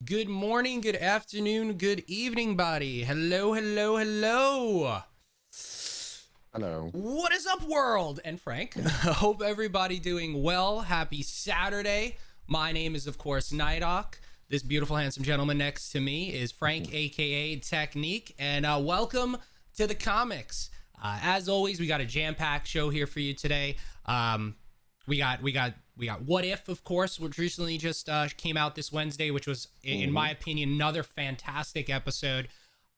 Good morning, good afternoon, good evening, buddy. Hello, hello, hello. Hello. What is up, world? And Frank, hope everybody doing well. Happy Saturday. My name is, of course, Nighthawk. This beautiful, handsome gentleman next to me is Frank, aka Technique, and welcome to the Commix. As always, we got a jam-packed show here for you today. We got What If, of course, which recently just came out this Wednesday, which was, in my opinion, another fantastic episode.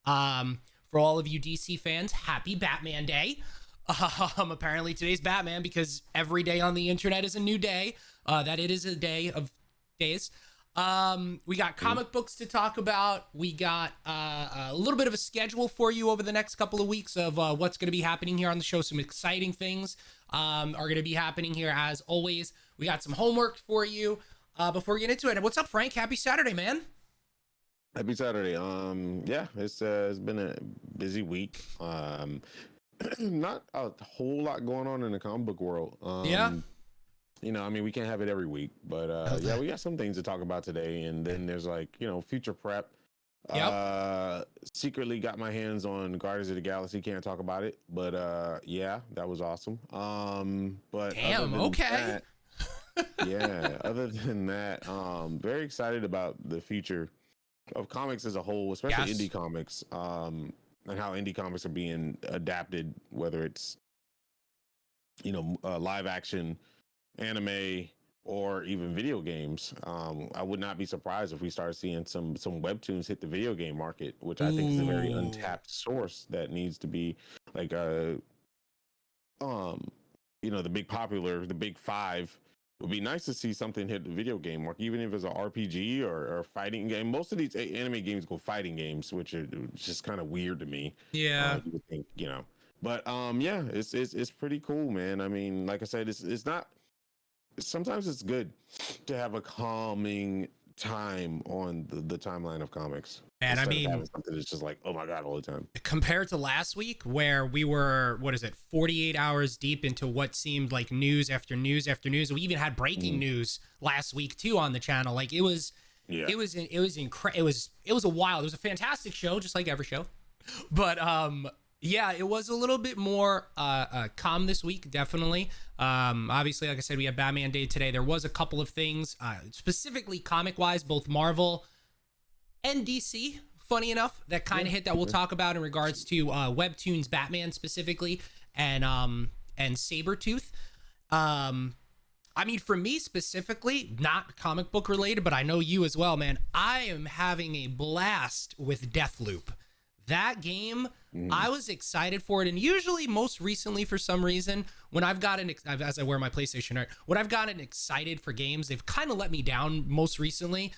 For all of you DC fans, happy Batman Day. Apparently today's Batman because every day on the internet is a new day. That it is a day of days. We got comic books to talk about. We got a little bit of a schedule for you over the next couple of weeks of what's going to be happening here on the show. Some exciting things are going to be happening here as always. We got some homework for you before we get into it. What's up, Frank? Happy Saturday, man. Happy Saturday. Yeah, it's been a busy week. Not a whole lot going on in the comic book world. Yeah. I mean, we can't have it every week, but yeah, we got some things to talk about today. And then there's future prep. Yep. Secretly got my hands on Guardians of the Galaxy. Can't talk about it, but yeah, that was awesome. But Damn. Okay. Yeah, other than that, very excited about the future of comics as a whole, especially Yes. indie comics, and how indie comics are being adapted, whether it's live action, anime, or even video games. I would not be surprised if we start seeing some webtoons hit the video game market, which I think is a very Ooh. untapped source that needs to be like the big five. It would be nice to see something hit the video game market, even if it's an RPG or fighting game. Most of these anime games go fighting games, which are just kind of weird to me. Yeah. You would think, but yeah, it's pretty cool, man. I mean, like I said, it's not. Sometimes it's good to have a calming time on the timeline of comics And I instead of having mean, something that's just like, oh my god, all the time. compared to last week where we were, what is it, 48 hours deep into what seemed like news after news after news. We even had breaking news last week too on the channel. Like it was Yeah, it was a wild, it was a fantastic show, just like every show. But yeah, it was a little bit more calm this week, definitely. Obviously, like I said, we have Batman Day today. There was a couple of things, specifically comic wise, both Marvel and DC, funny enough, that kind of hit that we'll talk about in regards to Webtoons Batman specifically, and Sabretooth. I mean, for me specifically, not comic book related, but I know you as well, man. I am having a blast with Deathloop. That game, I was excited for it, and usually, most recently, for some reason, when I've gotten, as I wear my PlayStation shirt, when I've gotten excited for games, they've kind of let me down most recently,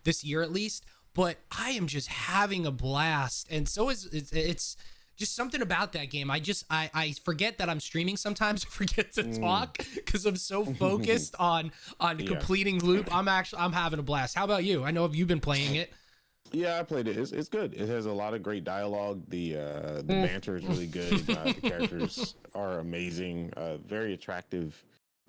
this year at least. But I am just having a blast, and so is it's just something about that game. I forget that I'm streaming sometimes. I forget to talk because I'm so focused on Yeah. completing loop. I'm having a blast. How about you? I know you've been playing it. Yeah, I played it. It's good. It has a lot of great dialogue. The banter is really good. The characters are amazing. Very attractive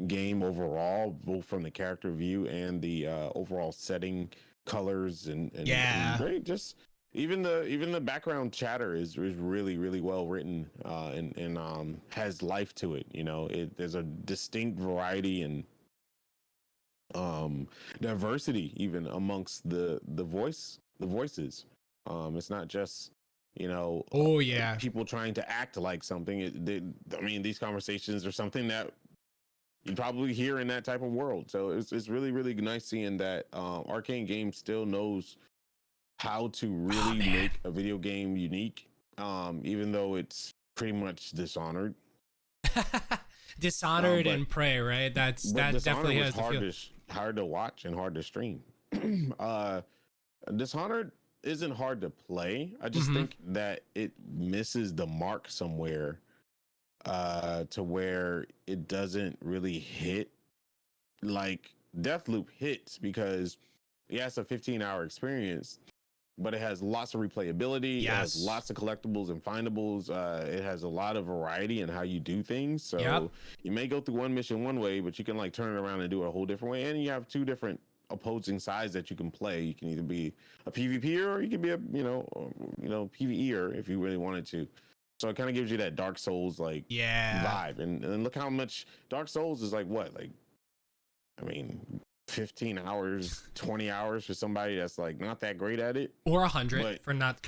game overall, both from the character view and the overall setting, colors, and Yeah. great. Just even the background chatter is really well written, and has life to it. There's a distinct variety and diversity even amongst the voices. It's not just Oh yeah. people trying to act like something. I mean, these conversations are something that you probably hear in that type of world. So it's really nice seeing that Arcane Games still knows how to really make a video game unique, even though it's pretty much Dishonored. Dishonored But and Prey, right? That Dishonored definitely was has the feel. hard to watch and hard to stream. uh Dishonored isn't hard to play. I just Hmm. think that it misses the mark somewhere, to where it doesn't really hit like Deathloop hits, because yeah, it's a 15-hour experience, but it has lots of replayability. It has Yes. lots of collectibles and findables. It has a lot of variety in how you do things. So Yep. you may go through one mission one way, but you can like turn it around and do it a whole different way. And you have two different opposing sides that you can play. You can either be a PvPer or you can be a PvEer if you really wanted to. So it kind of gives you that Dark Souls like vibe, and look how much Dark Souls is like. What, like, I mean, 15 hours, 20 hours for somebody that's like not that great at it, or 100 for not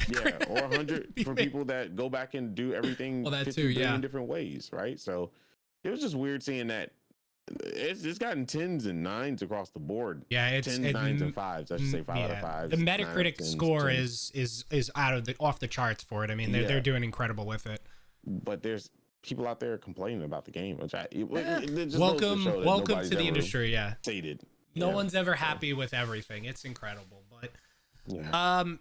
or 100 for people that go back and do everything well, that too, in different ways, right? So it was just weird seeing that it's gotten 10s and 9s across the board. Yeah, it's 10s, 9s, and 5s. I should say 5 out of 5. The Metacritic score is out of off the charts for it. I mean, they're doing incredible with it. But there's people out there complaining about the game, which welcome to the industry. Yeah, stated. No one's ever happy with everything. It's incredible, but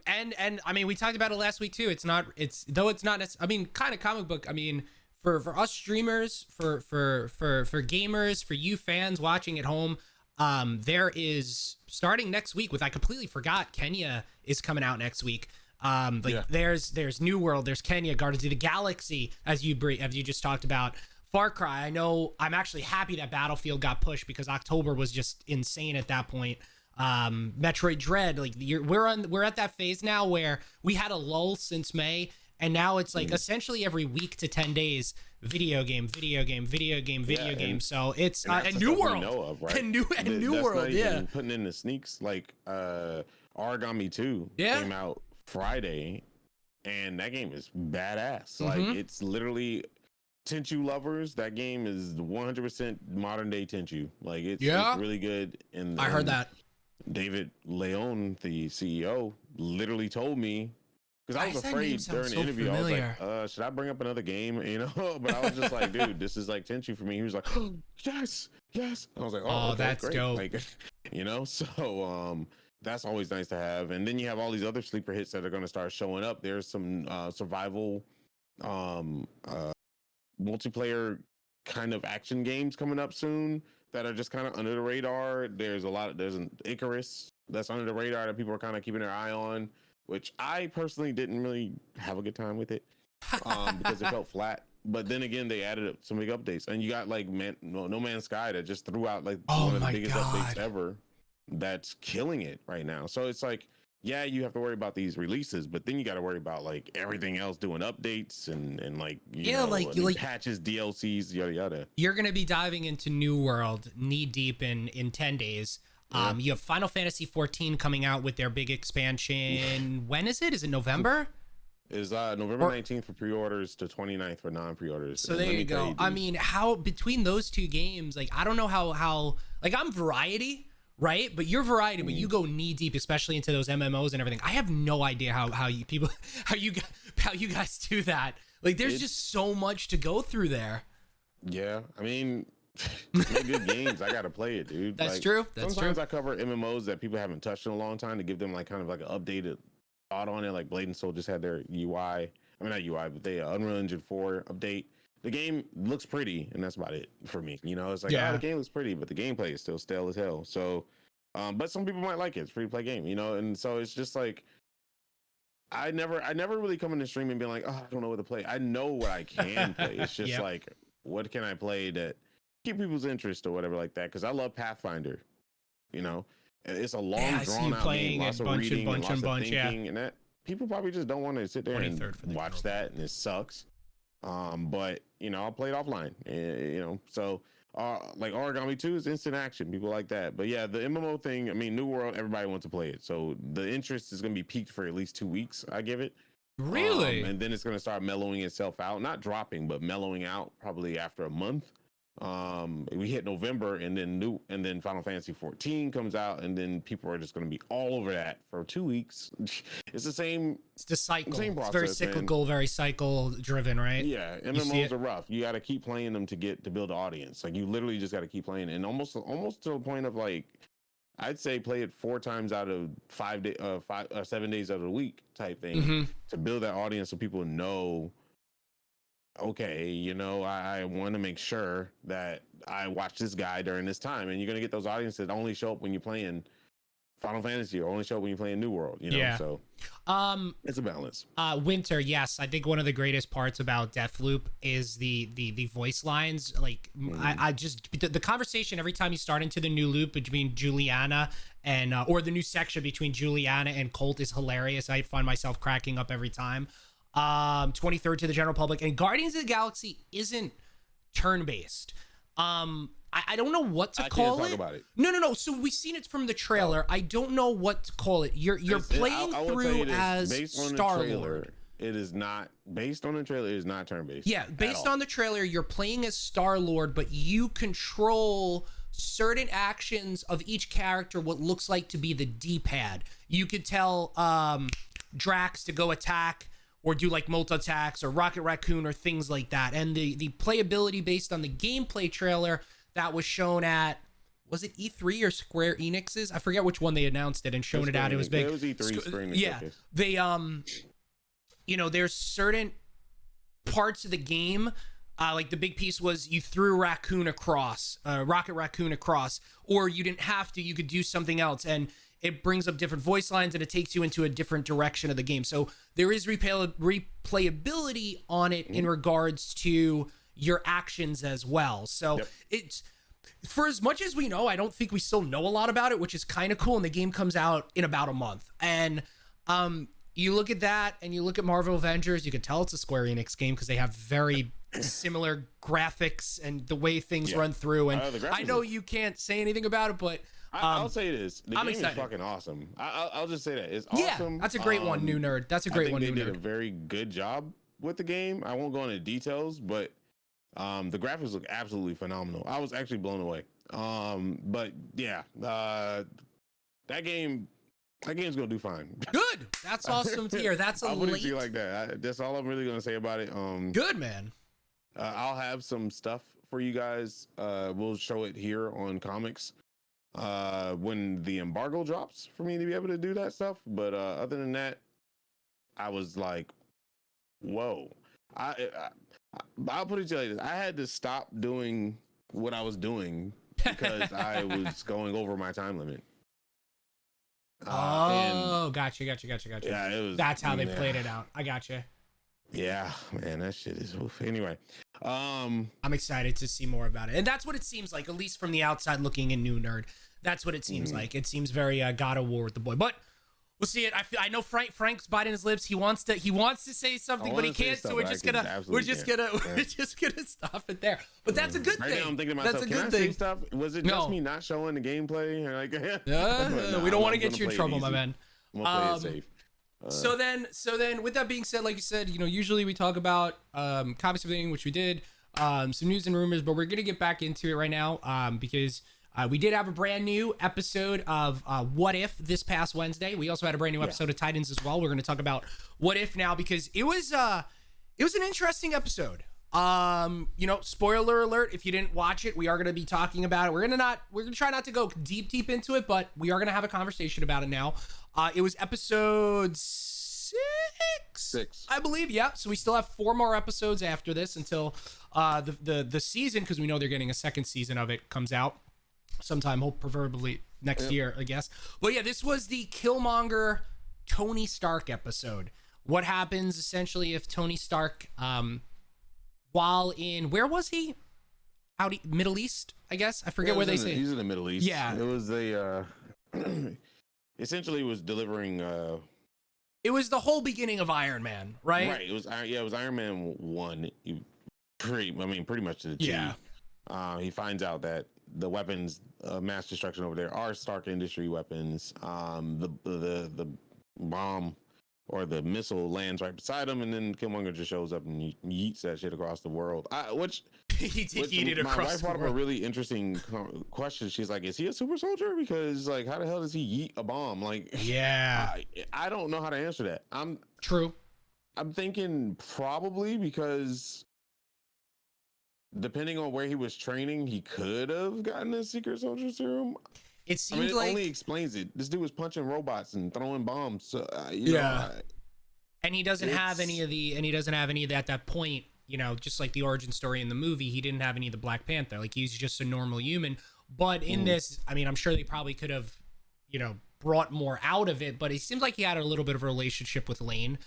and I mean, we talked about it last week too. It's not. I mean, kind of comic book. I mean, for us streamers, for gamers, for you fans watching at home, there is starting next week with, I completely forgot, Kenya is coming out next week. There's New World, there's Kenya, Guardians of the Galaxy, as you just talked about, Far Cry. I know I'm actually happy that Battlefield got pushed because October was just insane at that point. Metroid Dread, like we're at that phase now where we had a lull since May, and now it's like essentially every week to 10 days, video game. So it's a New World, know of, right? New World, putting in the sneaks like Origami 2 came out Friday, and that game is badass. Like, it's literally Tenchu lovers. That game is 100% modern day Tenchu. Like, it's really good. And I heard that David Leon, the CEO, literally told me, because I was afraid during the interview. Familiar. I was like, should I bring up another game? You know, but I was just like, dude, this is like Tenchu for me. He was like, oh, yes. I was like, okay, that's great. dope. Like, you know, so that's always nice to have. And then you have all these other sleeper hits that are going to start showing up. There's some survival multiplayer kind of action games coming up soon that are just kind of under the radar. There's an Icarus that's under the radar that people are kind of keeping their eye on, which I personally didn't really have a good time with it because it felt flat. But then again, they added some big updates, and you got like No Man's Sky that just threw out like one of the biggest updates ever. That's killing it right now. So it's like, yeah, you have to worry about these releases, but then you got to worry about like everything else doing updates and like like patches, DLCs, yada yada. You're gonna be diving into New World knee deep in 10 days. You have Final Fantasy 14 coming out with their big expansion. When is it? Is it November? Is November 19th for pre-orders to 29th for non-pre-orders. So there you go. I mean, how between those two games, like I don't know how like I'm variety, right? But you're variety, but you go knee deep, especially into those MMOs and everything. I have no idea how you guys do that. Like there's just so much to go through there. Yeah, I mean, good games. I gotta play it, dude. That's like, true. Sometimes I cover MMOs that people haven't touched in a long time to give them like kind of like an updated thought on it. Like Blade and Soul just had their UI. I mean, not UI, but they Unreal Engine 4 update. The game looks pretty, and that's about it for me. You know, it's like, the game looks pretty, but the gameplay is still stale as hell. So, but some people might like it. It's a free to play game, you know, and so it's just like, I never really come into stream and be like, oh, I don't know what to play. I know what I can play. It's just like, what can I play that keep people's interest or whatever like that? Because I love Pathfinder, you know. It's a long, drawn out game, lots of reading, lots of thinking, and that people probably just don't want to sit there and watch that, and it sucks. But you know, I'll play it offline. You know, so like Origami 2 is instant action, people like that. But yeah, the MMO thing, I mean, New World, everybody wants to play it, so the interest is going to be peaked for at least 2 weeks. I give it. Really, and then it's going to start mellowing itself out, not dropping, but mellowing out probably after a month. We hit November, and then Final Fantasy 14 comes out, and then people are just going to be all over that for 2 weeks. It's the same. It's the cycle. Same process, it's very cyclical, very cycle driven, right? Yeah, MMOs are rough. You got to keep playing them to build an audience. Like you literally just got to keep playing, and almost to the point of like, I'd say play it 4 times out of 7 days out of the week type thing to build that audience so people know. Okay, you know, I want to make sure that I watch this guy during this time, and you're gonna get those audiences that only show up when you're playing Final Fantasy only show when you play in New World, you know. Yeah. So it's a balance. Winter, yes. I think one of the greatest parts about Deathloop is the voice lines. Like I just the conversation every time you start into the new loop between Juliana and or the new section between Juliana and Colt is hilarious. I find myself cracking up every time. 23rd to the general public, and Guardians of the Galaxy isn't turn-based. I don't know what to call can't it. talk about it. No. So we've seen it from the trailer. I don't know what to call it. You're playing I will tell through you this, as based on the Star trailer, Lord. It is not based on the trailer. It is not turn based. Yeah, based on the trailer, you're playing as Star Lord, but you control certain actions of each character. What looks like to be the D-pad. You could tell Drax to go attack or do like multi attacks, or Rocket Raccoon or things like that. And the playability based on the gameplay trailer that was shown at, was it E3 or Square Enix's? I forget which one they announced it and shown it at. It was big. It was E3. Square Enix Yeah, showcase. they you know, there's certain parts of the game. Like the big piece was you threw Rocket Raccoon across, or you didn't have to. You could do something else, and it brings up different voice lines and it takes you into a different direction of the game. So there is replayability on it in regards to your actions as well. So it's, for as much as we know, I don't think we still know a lot about it, which is kind of cool. And the game comes out in about a month. And you look at that and you look at Marvel Avengers, you can tell it's a Square Enix game because they have very similar graphics and the way things run through. And I know you can't say anything about it, but I'll say this: the I'm game excited. is fucking awesome. I'll just say that it's awesome. Yeah, that's a great one, new nerd. That's a great one, new They did a nerd. very good job with the game. I won't go into details, but the graphics look absolutely phenomenal. I was actually blown away. But yeah, that game's gonna do fine. Good. That's awesome to hear. That's a I wouldn't late. feel like that. That's all I'm really gonna say about it. Good, man. I'll have some stuff for you guys. We'll show it here on Commix when the embargo drops for me to be able to do that stuff. But other than that, I was like, whoa. I'll put it to you like this: I had to stop doing what I was doing because I was going over my time limit. Gotcha. Yeah, it was. That's how they played it out. I gotcha. Yeah, man, that shit is oof. Anyway, I'm excited to see more about it, and that's what it seems like, at least from the outside looking in, new nerd. That's what it seems like. It seems very God of War with the boy, but we'll see it. I know Frank's biting his lips. He wants to say something, but he can't. So we're just gonna stop it there. But that's a good thing. Right now, I'm thinking to myself, that's a can good I thing. say stuff? Was it just me not showing the gameplay? Like, we don't want to get you in trouble, my man. I'm gonna play it safe. So then, with that being said, like you said, usually we talk about comics and everything, which we did, some news and rumors, but we're gonna get back into it right now because we did have a brand new episode of What If this past Wednesday. We also had a brand new episode of Titans as well. We're gonna talk about What If now because it was an interesting episode. Spoiler alert, if you didn't watch it, we are going to be talking about it. We're going to try not to go deep into it, but we are going to have a conversation about it now. It was episode 6, I believe. Yeah. So we still have 4 more episodes after this until the season, because we know they're getting a second season of it comes out sometime, preferably next year, I guess. But yeah, this was the Killmonger Tony Stark episode. What happens essentially if Tony Stark, while in, where was he? Middle East, I guess. I forget where they say. He's in the Middle East. Yeah. It was essentially was delivering. It was the whole beginning of Iron Man, right? Right. It was Iron Man 1. Pretty much to the T. Yeah. He finds out that the weapons of mass destruction over there are Stark Industry weapons. The bomb or the missile lands right beside him, and then Killmonger just shows up and yeets that shit across the world. Which he yeeted across the world. My wife brought up a really interesting question. She's like, "Is he a super soldier? Because like, how the hell does he yeet a bomb? Like, yeah, I don't know how to answer that. I'm thinking probably because depending on where he was training, he could have gotten a secret soldier serum. It seems like it only explains it. This dude was punching robots and throwing bombs. So, and he doesn't have any of that at that point. Just like the origin story in the movie, he didn't have any of the Black Panther. Like he's just a normal human. But in this, I'm sure they probably could have, brought more out of it, but it seems like he had a little bit of a relationship with Lane.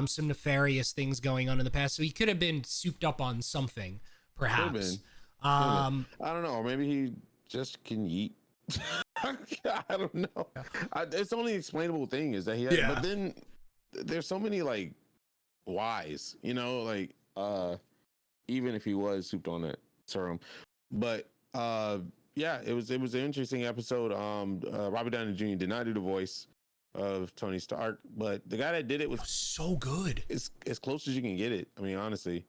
Some nefarious things going on in the past, so he could have been souped up on something, perhaps. I don't know, or maybe he just can eat. I don't know. It's the only explainable thing is that he had, but then there's so many like whys, you know, like even if he was souped on that serum. But yeah, it was an interesting episode. Robert Downey Jr. did not do the voice of Tony Stark, but the guy that did it was so good. It's as close as you can get it. I mean, honestly.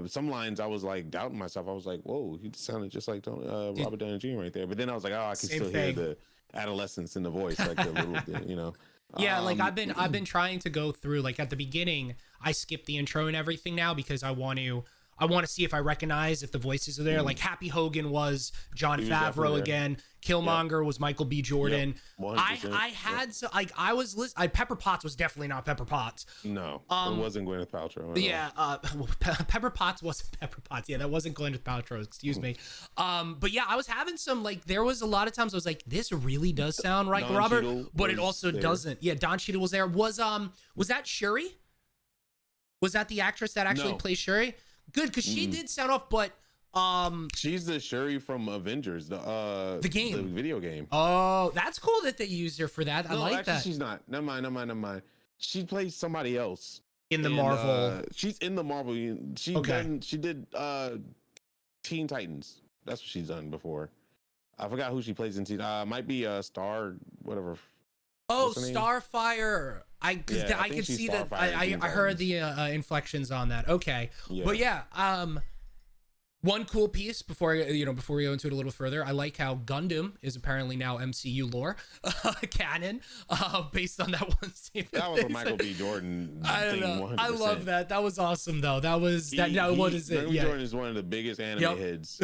Some lines I was like doubting myself. I was like, "Whoa, he sounded just like Robert Downey Jr. right there." But then I was like, "Oh, I can still hear the adolescence in the voice, like the little, you know." Yeah, like I've been trying to go through. Like at the beginning, I skip the intro and everything now because I want to see if I recognize if the voices are there. Like Happy Hogan was Jon Favreau again. Killmonger was Michael B. Jordan. I had so like I was Pepper Potts was definitely not Pepper Potts. No, it wasn't Gwyneth Paltrow. Yeah, Pepper Potts wasn't Pepper Potts. Yeah, that wasn't Gwyneth Paltrow. Excuse me. But yeah, I was having some like there was a lot of times I was like, this really does sound like Don Robert, Cheadle but it also doesn't. Yeah, Don Cheadle was there. Was that Shuri? Was that the actress that actually plays Shuri? Good, because she did sound off, but she's the Shuri from Avengers, the game, the video game. Oh, that's cool that they used her for that. I like actually, that. She's not. Never mind. She plays somebody else in the Marvel. She's in the Marvel. She did Teen Titans. That's what she's done before. I forgot who she plays in Teen. Might be Star, whatever. Oh, Starfire. I could see that. I heard the inflections on that. Okay, but yeah, one cool piece before we go into it a little further. I like how Gundam is apparently now MCU lore canon, based on that one statement. That was a Michael B. Jordan. I don't know. 100%. I love that. That was awesome though. That was what is it? Michael B. Jordan is one of the biggest anime heads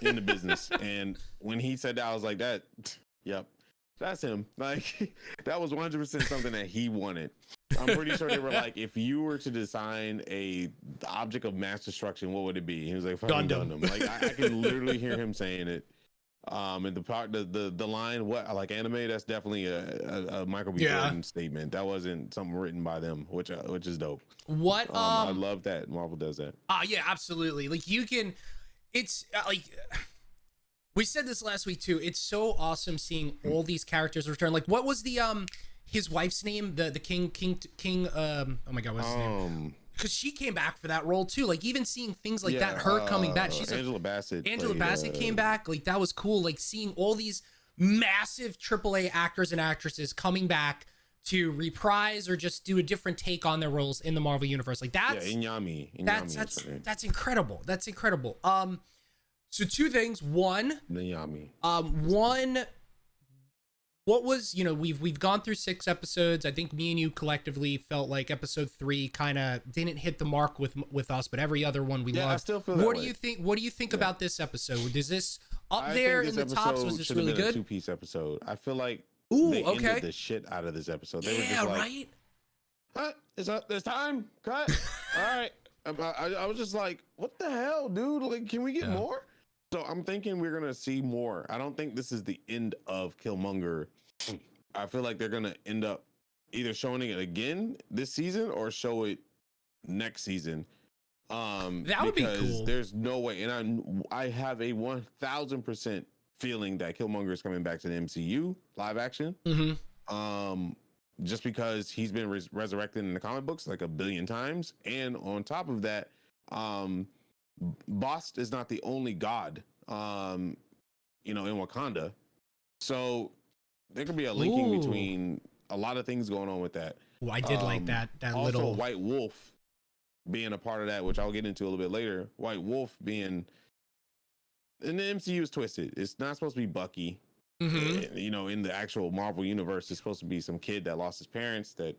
in the business, and when he said that, I was like, that. Yep. That's him. Like that was 100% something that he wanted. I'm pretty sure they were like, if you were to design the object of mass destruction, what would it be? He was like, Gundam. Like I can literally hear him saying it. And the line, what I like anime, that's definitely a Michael B. Jordan statement. That wasn't something written by them, which is dope. What I love that Marvel does that. Yeah, absolutely. Like you can, it's like. We said this last week too. It's so awesome seeing all these characters return. Like, what was the his wife's name? The king. Oh my god, what's his name? Because she came back for that role too. Like, even seeing things like that, her coming back. She's Angela Bassett. Angela Bassett came back. Like, that was cool. Like seeing all these massive AAA actors and actresses coming back to reprise or just do a different take on their roles in the Marvel universe. Like that's Inyami. That's incredible. That's incredible. So two things. One, what was, we've gone through 6 episodes. I think me and you collectively felt like episode 3 kind of didn't hit the mark with us, but every other one we loved. I still feel that What way. do you think about this episode? Is this up there in the tops? Was this really good? A 2-piece episode. I feel like they ended the shit out of this episode. They were just like, right? Cut. It's time. Cut. All right. I was just like, what the hell, dude? Like, can we get more? So I'm thinking we're gonna see more. I don't think this is the end of Killmonger. I feel like they're gonna end up either showing it again this season or show it next season. That would be cool. There's no way, and I have a 1000% feeling that Killmonger is coming back to the MCU live action. Just because he's been resurrected in the comic books like 1 billion times, and on top of that, Bast is not the only god, in Wakanda. So there could be a linking between a lot of things going on with that. Well, I did like that also little White Wolf being a part of that, which I'll get into a little bit later. White Wolf being in the MCU is twisted. It's not supposed to be Bucky. In the actual Marvel universe, it's supposed to be some kid that lost his parents that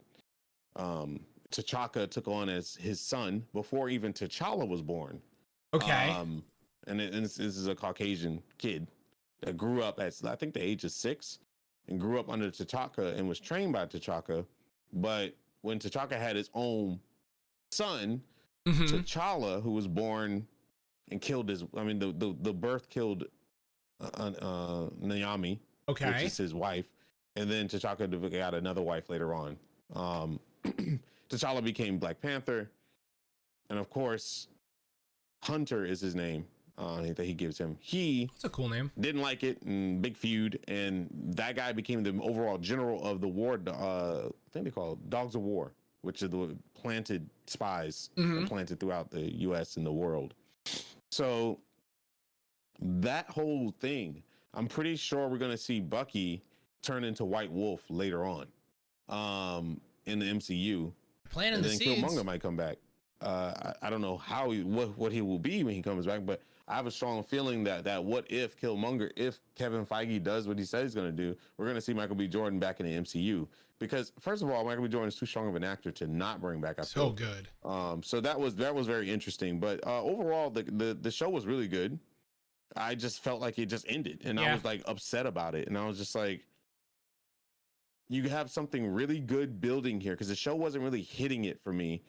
T'Chaka took on as his son before even T'Challa was born. Okay. And this is a Caucasian kid that grew up at, I think, the age of 6 and grew up under T'Chaka and was trained by T'Chaka. But when T'Chaka had his own son, T'Challa, who was born and killed the birth killed Naomi, which is his wife. and then T'Chaka got another wife later on. T'Challa became Black Panther, and of course, Hunter is his name that he gives him. He That's a cool name. didn't like it, and big feud, and that guy became the overall general of the war. I think they call it Dogs of War, which are the planted spies planted throughout the U.S. and the world. So that whole thing, I'm pretty sure we're going to see Bucky turn into White Wolf later on in the MCU. Planting the seeds. Killmonger might come back. I don't know how what he will be when he comes back, but I have a strong feeling that what if Killmonger, if Kevin Feige does what he said he's going to do, we're going to see Michael B. Jordan back in the MCU. Because first of all, Michael B. Jordan is too strong of an actor to not bring back. So good. So that was very interesting. But overall, the show was really good. I just felt like it just ended, and I was like upset about it, and I was just like, you have something really good building here, because the show wasn't really hitting it for me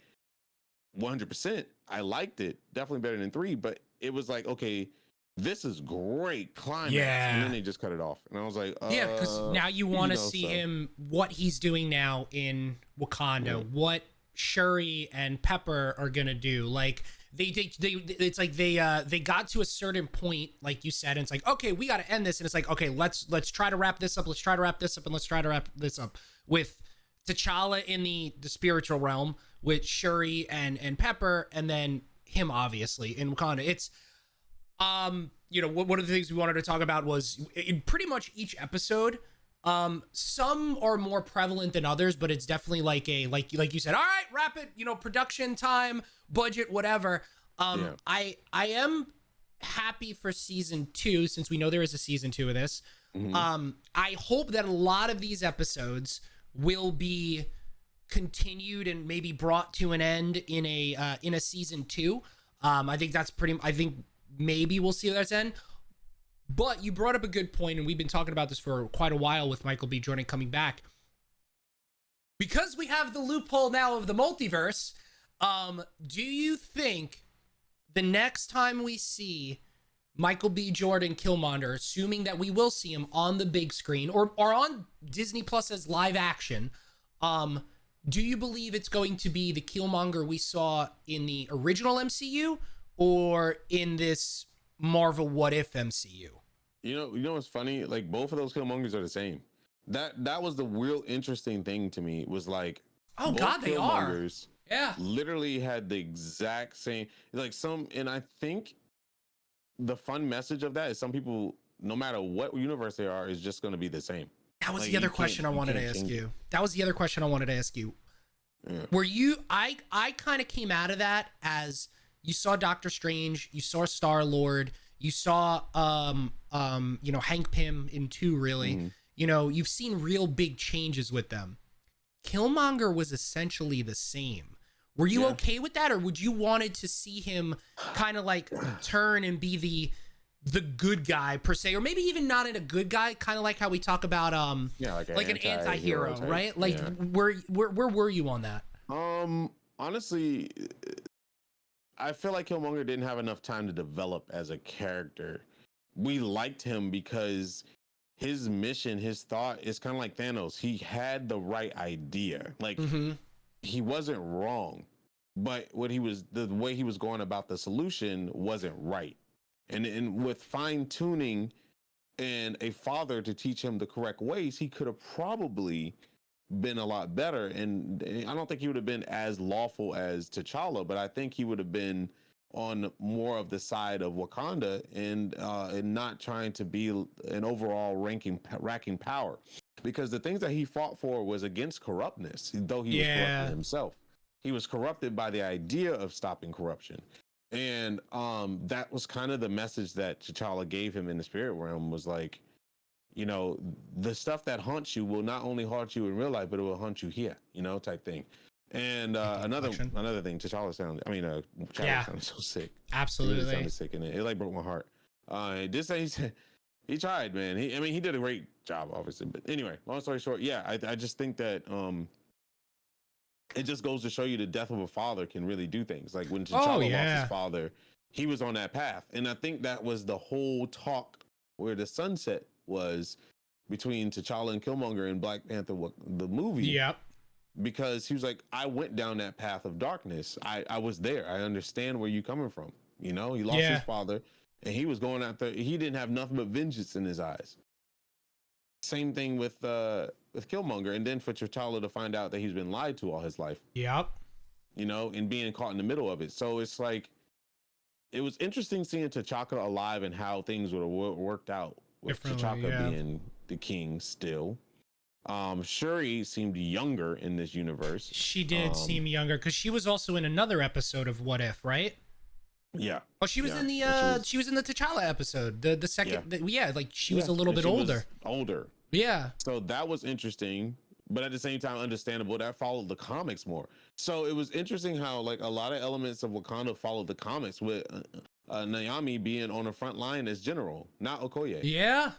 100%. I liked it, definitely better than 3, but it was like, okay, this is great climax, and then they just cut it off, and I was like, because now you want to see him, what he's doing now in Wakanda, what Shuri and Pepper are gonna do. Like it's like they got to a certain point, like you said, and it's like, okay, we got to end this, and it's like, okay, let's try to wrap this up, and let's try to wrap this up with T'Challa in the spiritual realm, with Shuri and Pepper, and then him obviously in Wakanda. It's one of the things we wanted to talk about was in pretty much each episode, some are more prevalent than others, but it's definitely like you said, all right, wrap it, production time, budget, whatever. I am happy for season 2, since we know there is a season 2 of this. I hope that a lot of these episodes will be continued and maybe brought to an end in a season 2. I think maybe we'll see that's end. But you brought up a good point, and we've been talking about this for quite a while with Michael B. Jordan coming back. Because we have the loophole now of the multiverse, do you think the next time we see Michael B. Jordan Killmonger, assuming that we will see him on the big screen or on Disney Plus as live action, do you believe it's going to be the Killmonger we saw in the original MCU or in this Marvel What If MCU? You know what's funny? Like, both of those Killmongers are the same. That was the real interesting thing to me, was like, oh God, they are. Yeah, literally had the exact same, like, and I think the fun message of that is some people, no matter what universe they are, is just going to be the same. That was the other question I wanted to ask you. Yeah. Were you, I kind of came out of that as you saw Doctor Strange, you saw Star-Lord, you saw Hank Pym in 2, really. You've seen real big changes with them. Killmonger was essentially the same. Were you okay with that, or would you wanted to see him kind of like turn and be the good guy per se, or maybe even not in a good guy, kind of like how we talk about like an anti-hero, right? Like where were you on that? Honestly, I feel like Killmonger didn't have enough time to develop as a character. We liked him because his mission, his thought is kind of like Thanos. He had the right idea. Like, he wasn't wrong, but the way he was going about the solution wasn't right. And with fine tuning and a father to teach him the correct ways, he could have probably been a lot better. And I don't think he would have been as lawful as T'Challa, but I think he would have been on more of the side of Wakanda and not trying to be an overall racking power, because the things that he fought for was against corruptness, though he was corrupted himself. He was corrupted by the idea of stopping corruption. And that was kind of the message that T'Challa gave him in the spirit realm, was like, the stuff that haunts you will not only haunt you in real life, but it will haunt you here, type thing. And another thing, T'Challa sounded so sick. Absolutely. He sounded sick in it. It like broke my heart. He tried, man. He did a great job, obviously. But anyway, long story short, I just think that it just goes to show you the death of a father can really do things. Like when T'Challa lost his father, he was on that path. And I think that was the whole talk where the sunset was. between T'Challa and Killmonger in Black Panther, the movie. Yep. Because he was like, I went down that path of darkness. I was there. I understand where you coming from. You know, he lost his father, and he was going out there. He didn't have nothing but vengeance in his eyes. Same thing with Killmonger, and then for T'Challa to find out that he's been lied to all his life. Yep. You know, and being caught in the middle of it. So it's like, it was interesting seeing T'Chaka alive and how things would have worked out with T'Chaka being the king still. Shuri seemed younger in this universe. She did seem younger because she was also in another episode of What If, right? Yeah. Oh, she was in the she was in the T'Challa episode, the second. Like she was a little bit older. Older. Yeah. So that was interesting, but at the same time understandable. That followed the comics more. So it was interesting how like a lot of elements of Wakanda followed the comics, with Naomi being on the front line as general, not Okoye. Yeah.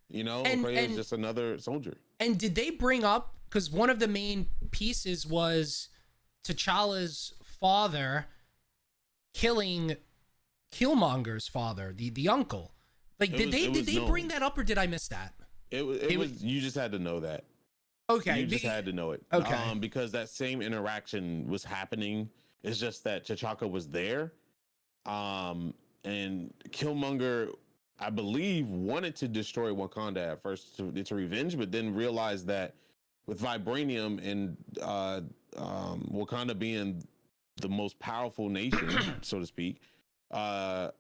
You know, Okoye is just another soldier. And did they bring up, because one of the main pieces was T'Challa's father killing Killmonger's father, the uncle. Like, did they bring that up, or did I miss that? It was you just had to know that. Okay. You just had to know it. Okay. Because that same interaction was happening. It's just that T'Chaka was there. And Killmonger, I believe, wanted to destroy Wakanda at first to revenge, but then realized that with vibranium and Wakanda being the most powerful nation, so to speak, or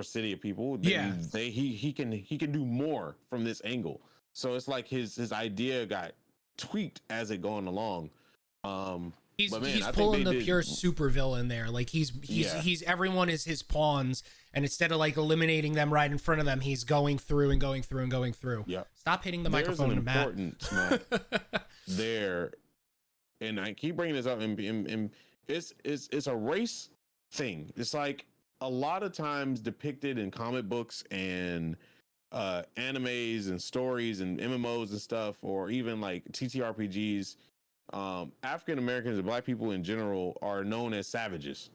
city of people, then he can do more from this angle. So it's like his idea got tweaked as it going along. He's pulling the pure super villain there. Like he's everyone is his pawns, and instead of like eliminating them right in front of them, he's going through and going through and going through. Yeah. Stop hitting the microphone, Matt. There, and I keep bringing this up, and it's a race thing. It's like a lot of times depicted in comic books and animes and stories and MMOs and stuff, or even like TTRPGs. African Americans and Black people in general are known as savages.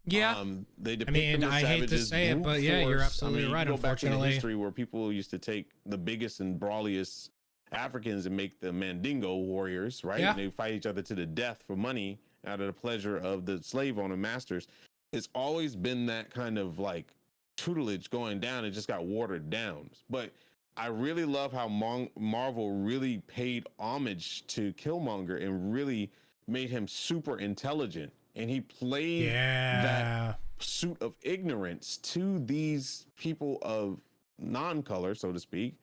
Yeah. They depict them as I hate to say it, but yeah, you're absolutely right. Go back in Unfortunately, history where people used to take the biggest and brawliest Africans and make them Mandingo warriors, right? Yeah. And they fight each other to the death for money out of the pleasure of the slave owner masters. It's always been that kind of like tutelage going down. It just got watered down. But I really love how Marvel really paid homage to Killmonger and really made him super intelligent. And he played that suit of ignorance to these people of non-color, so to speak,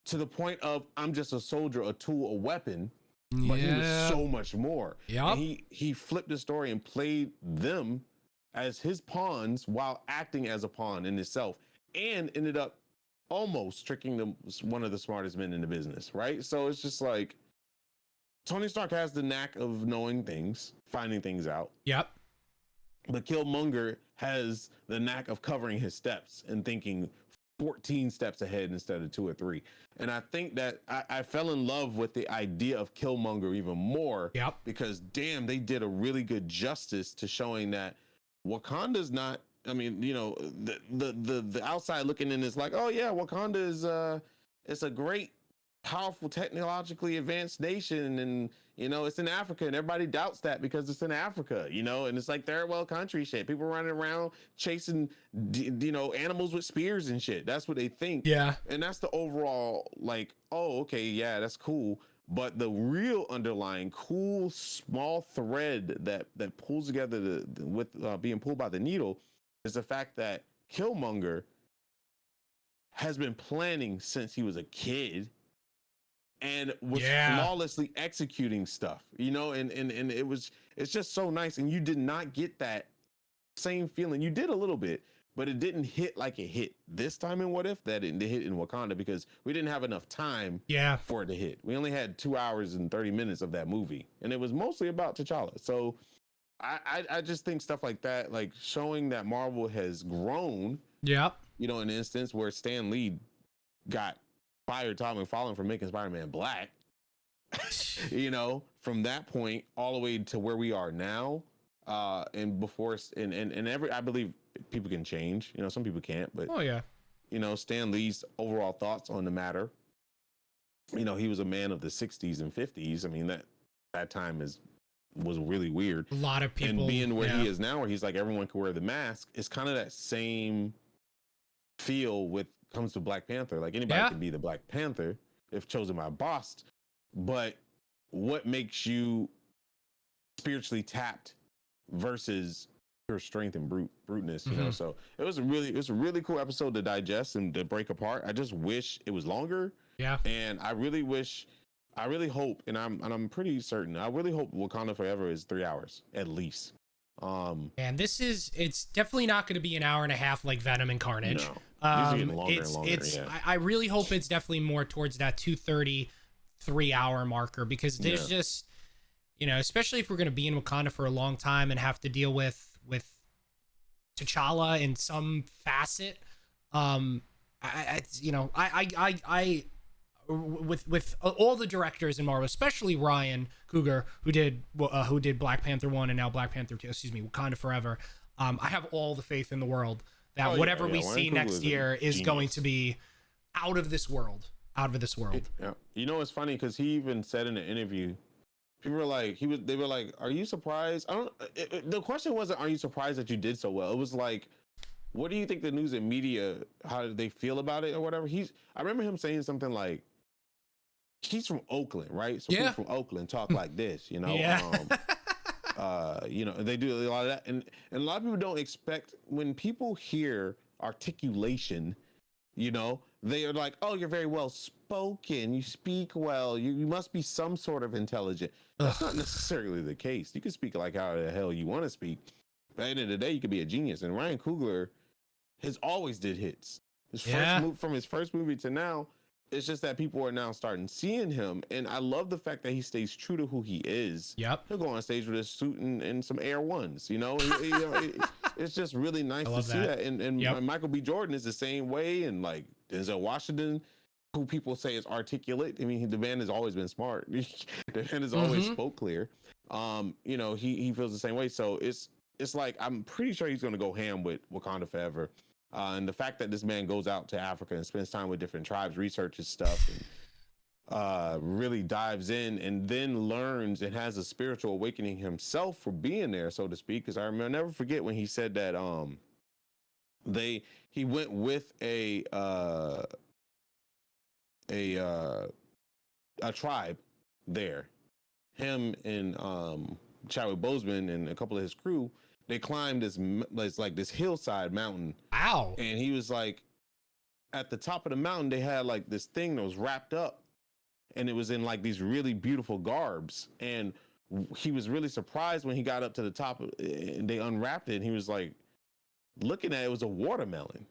to the point of, I'm just a soldier, a tool, a weapon, but he was so much more. Yeah. He flipped the story and played them as his pawns while acting as a pawn in itself, and ended up almost tricking one of the smartest men in the business, right? So it's just like Tony Stark has the knack of knowing things, finding things out. Yep. But Killmonger has the knack of covering his steps and thinking 14 steps ahead instead of 2 or 3. And I think that I fell in love with the idea of Killmonger even more. Yep. Because damn, they did a really good justice to showing that Wakanda's not, I mean, you know, the outside looking in is like, oh yeah, Wakanda is it's a great, powerful, technologically advanced nation, and you know, it's in Africa, and everybody doubts that because it's in Africa, you know, and it's like third world country shit. People running around chasing, you know, animals with spears and shit. That's what they think. Yeah. And that's the overall like, oh, okay, yeah, that's cool. But the real underlying cool small thread that pulls together with being pulled by the needle is the fact that Killmonger has been planning since he was a kid and was flawlessly executing stuff, you know, and it's just so nice. And you did not get that same feeling. You did a little bit, but it didn't hit like it hit this time in What If that it hit in Wakanda, because we didn't have enough time for it to hit. We only had 2 hours and 30 minutes of that movie, and it was mostly about T'Challa. So I just think stuff like that, like showing that Marvel has grown. Yep. You know, in an instance where Stan Lee got fired Tom McFarlane for making Spider-Man black, you know, from that point all the way to where we are now. And before, and every, I believe people can change, you know, some people can't, but Stan Lee's overall thoughts on the matter. He was a man of the 60s and 50s. I mean, that time was really weird. A lot of people. And being where he is now, where he's like, everyone can wear the mask, it's kind of that same feel with comes to Black Panther. Like, anybody can be the Black Panther if chosen by a boss. But what makes you spiritually tapped versus your strength and bruteness, So it was a really cool episode to digest and to break apart. I just wish it was longer. Yeah. And I really hope, and I'm pretty certain, I really hope Wakanda Forever is 3 hours at least. And it's definitely not going to be an hour and a half like Venom and Carnage. No. Getting longer and longer. I really hope it's definitely more towards that 2:30, 3 hour marker, because there's just, especially if we're going to be in Wakanda for a long time and have to deal with T'Challa in some facet. With all the directors in Marvel, especially Ryan Coogler, who did Black Panther 1 and now Black Panther 2, Wakanda Forever. I have all the faith in the world that whatever we see next year is going to be out of this world. Yeah. It's funny because he even said in an interview, people were like, they were like, "Are you surprised?" The question wasn't, "Are you surprised that you did so well?" It was like, "What do you think the news and media, how did they feel about it or whatever?" I remember him saying something like, he's from Oakland, right? So people from Oakland talk like this, Yeah. They do a lot of that, and a lot of people don't expect when people hear articulation, they are like, "Oh, you're very well spoken. You speak well. You must be some sort of intelligent." That's not necessarily the case. You can speak like how the hell you want to speak. But at the end of the day, you could be a genius. And Ryan Coogler has always did hits. From his first movie to now, it's just that people are now starting seeing him. And I love the fact that he stays true to who he is. Yep. He'll go on stage with his suit and some Air Ones, it's just really nice to see that. And Michael B. Jordan is the same way. And like Denzel Washington, who people say is articulate. I mean, the man has always been smart. The man has always spoke clear. He feels the same way. So it's like, I'm pretty sure he's going to go ham with Wakanda Forever. And the fact that this man goes out to Africa and spends time with different tribes, researches stuff, and really dives in, and then learns and has a spiritual awakening himself for being there, so to speak. Because I'll never forget when he said that he went with a tribe there. Him and Chadwick Boseman and a couple of his crew, they climbed this hillside mountain. Wow. And he was like, at the top of the mountain, they had like this thing that was wrapped up, and it was in like these really beautiful garbs. And he was really surprised when he got up to the top and they unwrapped it. And he was like, looking at it, was a watermelon.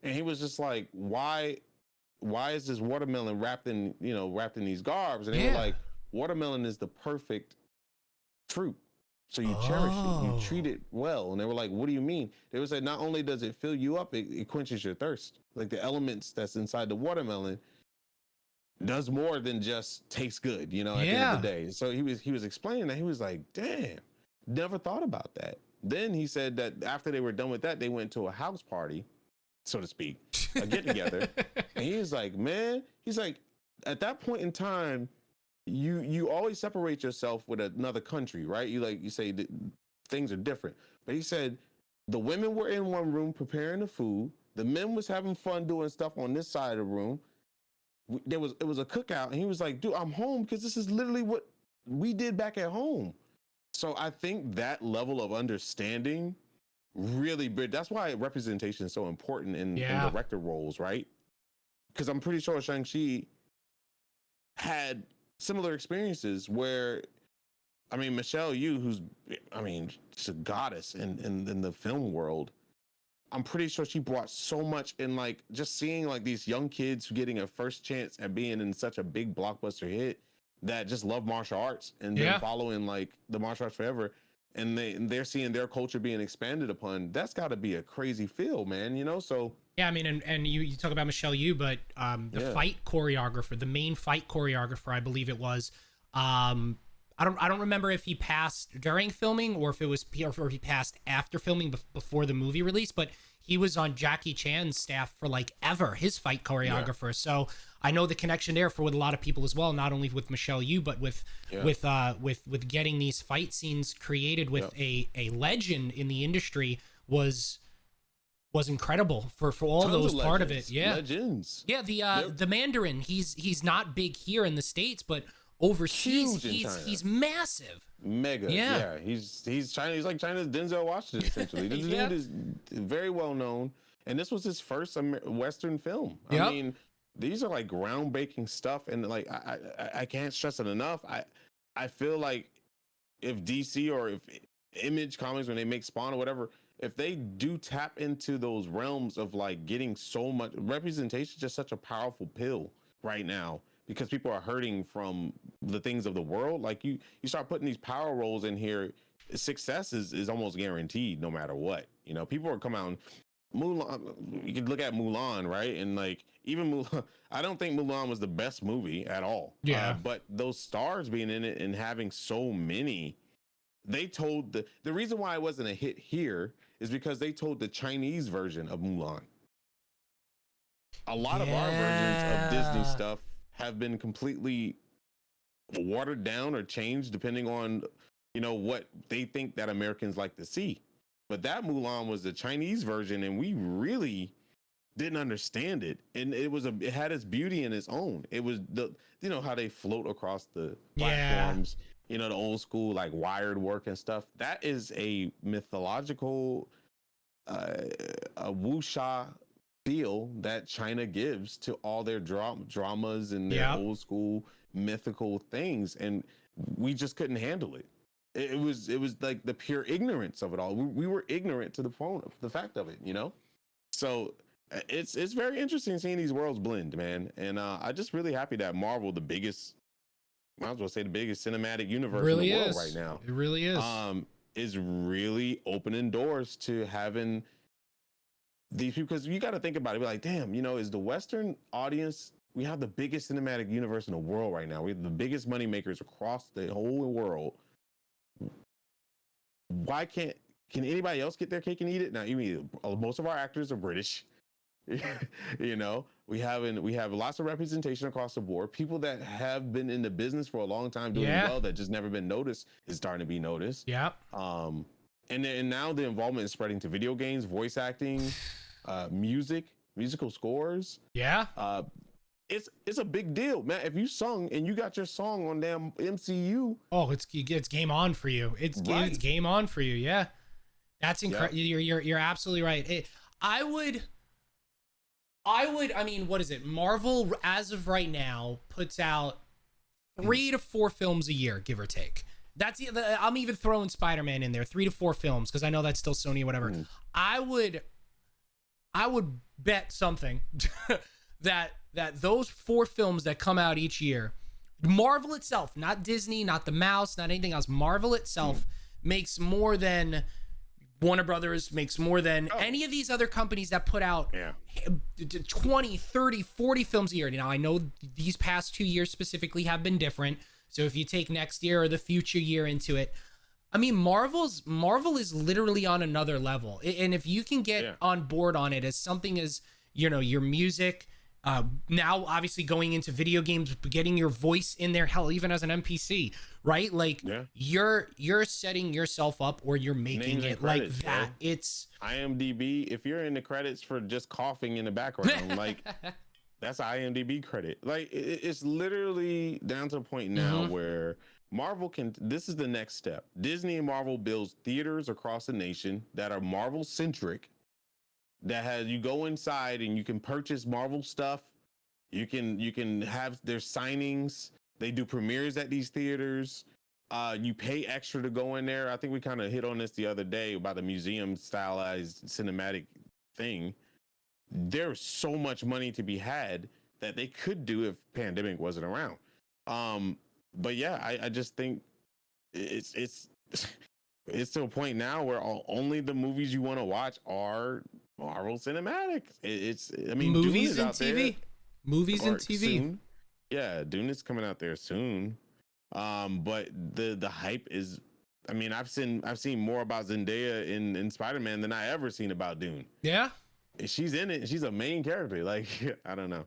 And he was just like, why is this watermelon wrapped in these garbs? And they were like, watermelon is the perfect fruit. So you cherish it, you treat it well. And they were like, what do you mean? They would say, not only does it fill you up, it quenches your thirst. Like the elements that's inside the watermelon does more than just taste good, at the end of the day. So he was explaining that. He was like, damn, never thought about that. Then he said that after they were done with that, they went to a house party, so to speak, a get together. And he was like, man, at that point in time, you always separate yourself with another country, right? You say that things are different. But he said the women were in one room preparing the food. The men was having fun doing stuff on this side of the room. It was a cookout, and he was like, dude, I'm home because this is literally what we did back at home. So I think that level of understanding really big. That's why representation is so important in director roles, right? Because I'm pretty sure Shang-Chi had similar experiences where, Michelle Yeoh, who's, she's a goddess in the film world. I'm pretty sure she brought so much in, like, just seeing like these young kids getting a first chance at being in such a big blockbuster hit that just love martial arts and they're following like the martial arts forever. And they're seeing their culture being expanded upon. That's got to be a crazy feel, man. So yeah, and you talk about Michelle Yeoh, but the fight choreographer, the main fight choreographer, I believe it was. I don't remember if he passed during filming or if he passed after filming before the movie release, but he was on Jackie Chan's staff for like ever, his fight choreographer. So I know the connection there for with a lot of people as well, not only with Michelle Yeoh, but with getting these fight scenes created with a legend in the industry was incredible for all Tons those of part of legends. it. Yeah. Legends. Yeah, the Mandarin, he's not big here in the States, but overseas he's massive. Mega. Yeah. He's China. He's like China's Denzel Washington, essentially. This dude is very well known, and this was his first Western film. I mean, these are like groundbreaking stuff, and like I can't stress it enough. I feel like if DC or if Image Comics, when they make Spawn or whatever, if they do tap into those realms of like getting so much representation, just such a powerful pill right now, because people are hurting from the things of the world. Like you start putting these power roles in here, success is almost guaranteed no matter what. You know, people are coming out and Mulan, you could look at Mulan, right? And like even Mulan, I don't think Mulan was the best movie at all. Yeah. But those stars being in it and having so many, they told the reason why it wasn't a hit here is because they told the Chinese version of Mulan. A lot of our versions of Disney stuff have been completely watered down or changed depending on, you know, what they think that Americans like to see. But that Mulan was the Chinese version, and we really didn't understand it. And it had its beauty in its own. It was you know how they float across the platforms, you know, the old school like wired work and stuff. That is a mythological a wuxia feel that China gives to all their dramas and their old school mythical things, and we just couldn't handle it. It was like the pure ignorance of it all. We were ignorant to the point of the fact of it, you know. So it's very interesting seeing these worlds blend, man. And I'm just really happy that Marvel, the biggest, might as well say the biggest cinematic universe in the world right now, it really is really opening doors to having these people, because you got to think about it, be like, damn, you know, is the Western audience, we have the biggest cinematic universe in the world right now. We have the biggest money makers across the whole world. Why can anybody else get their cake and eat it? Now, you mean most of our actors are British. You know, we have lots of representation across the board. People that have been in the business for a long time doing well that just never been noticed is starting to be noticed. Yeah. And now the involvement is spreading to video games, voice acting, musical scores. Yeah. It's a big deal, man. If you sung and you got your song on damn MCU, it's game on for you. It's game on for you. Yeah, that's incredible. You're absolutely right. I mean, what is it? Marvel, as of right now, puts out 3 to 4 films a year, give or take. I'm even throwing Spider-Man in there, 3 to 4 films, because I know that's still Sony or whatever. I would bet something that those 4 films that come out each year, Marvel itself, not Disney, not the mouse, not anything else, Marvel itself makes more than Warner Brothers, makes more than any of these other companies that put out 20, 30, 40 films a year. Now, I know these past 2 years specifically have been different. So if you take next year or the future year into it, I mean, Marvel is literally on another level. And if you can get on board on it as something as, you know, your music, now obviously going into video games, getting your voice in there, hell, even as an NPC, right? Like you're setting yourself up, or you're making it like that. It's IMDb. If you're in the credits for just coughing in the background, like that's an IMDb credit. Like it's literally down to a point now where Marvel this is the next step. Disney and Marvel builds theaters across the nation that are Marvel centric, that you go inside and you can purchase Marvel stuff. You can have their signings. They do premieres at these theaters. You pay extra to go in there. I think we kind of hit on this the other day about the museum stylized cinematic thing. There's so much money to be had that they could do if pandemic wasn't around. But yeah, I just think it's to a point now where only the movies you want to watch are Marvel Cinematic. I mean, movies Dune and TV. Movies and TV. Soon. Yeah, Dune is coming out there soon. But the hype is I mean, I've seen more about Zendaya in Spider-Man than I ever seen about Dune. Yeah. She's in it. She's a main character. Like, I don't know.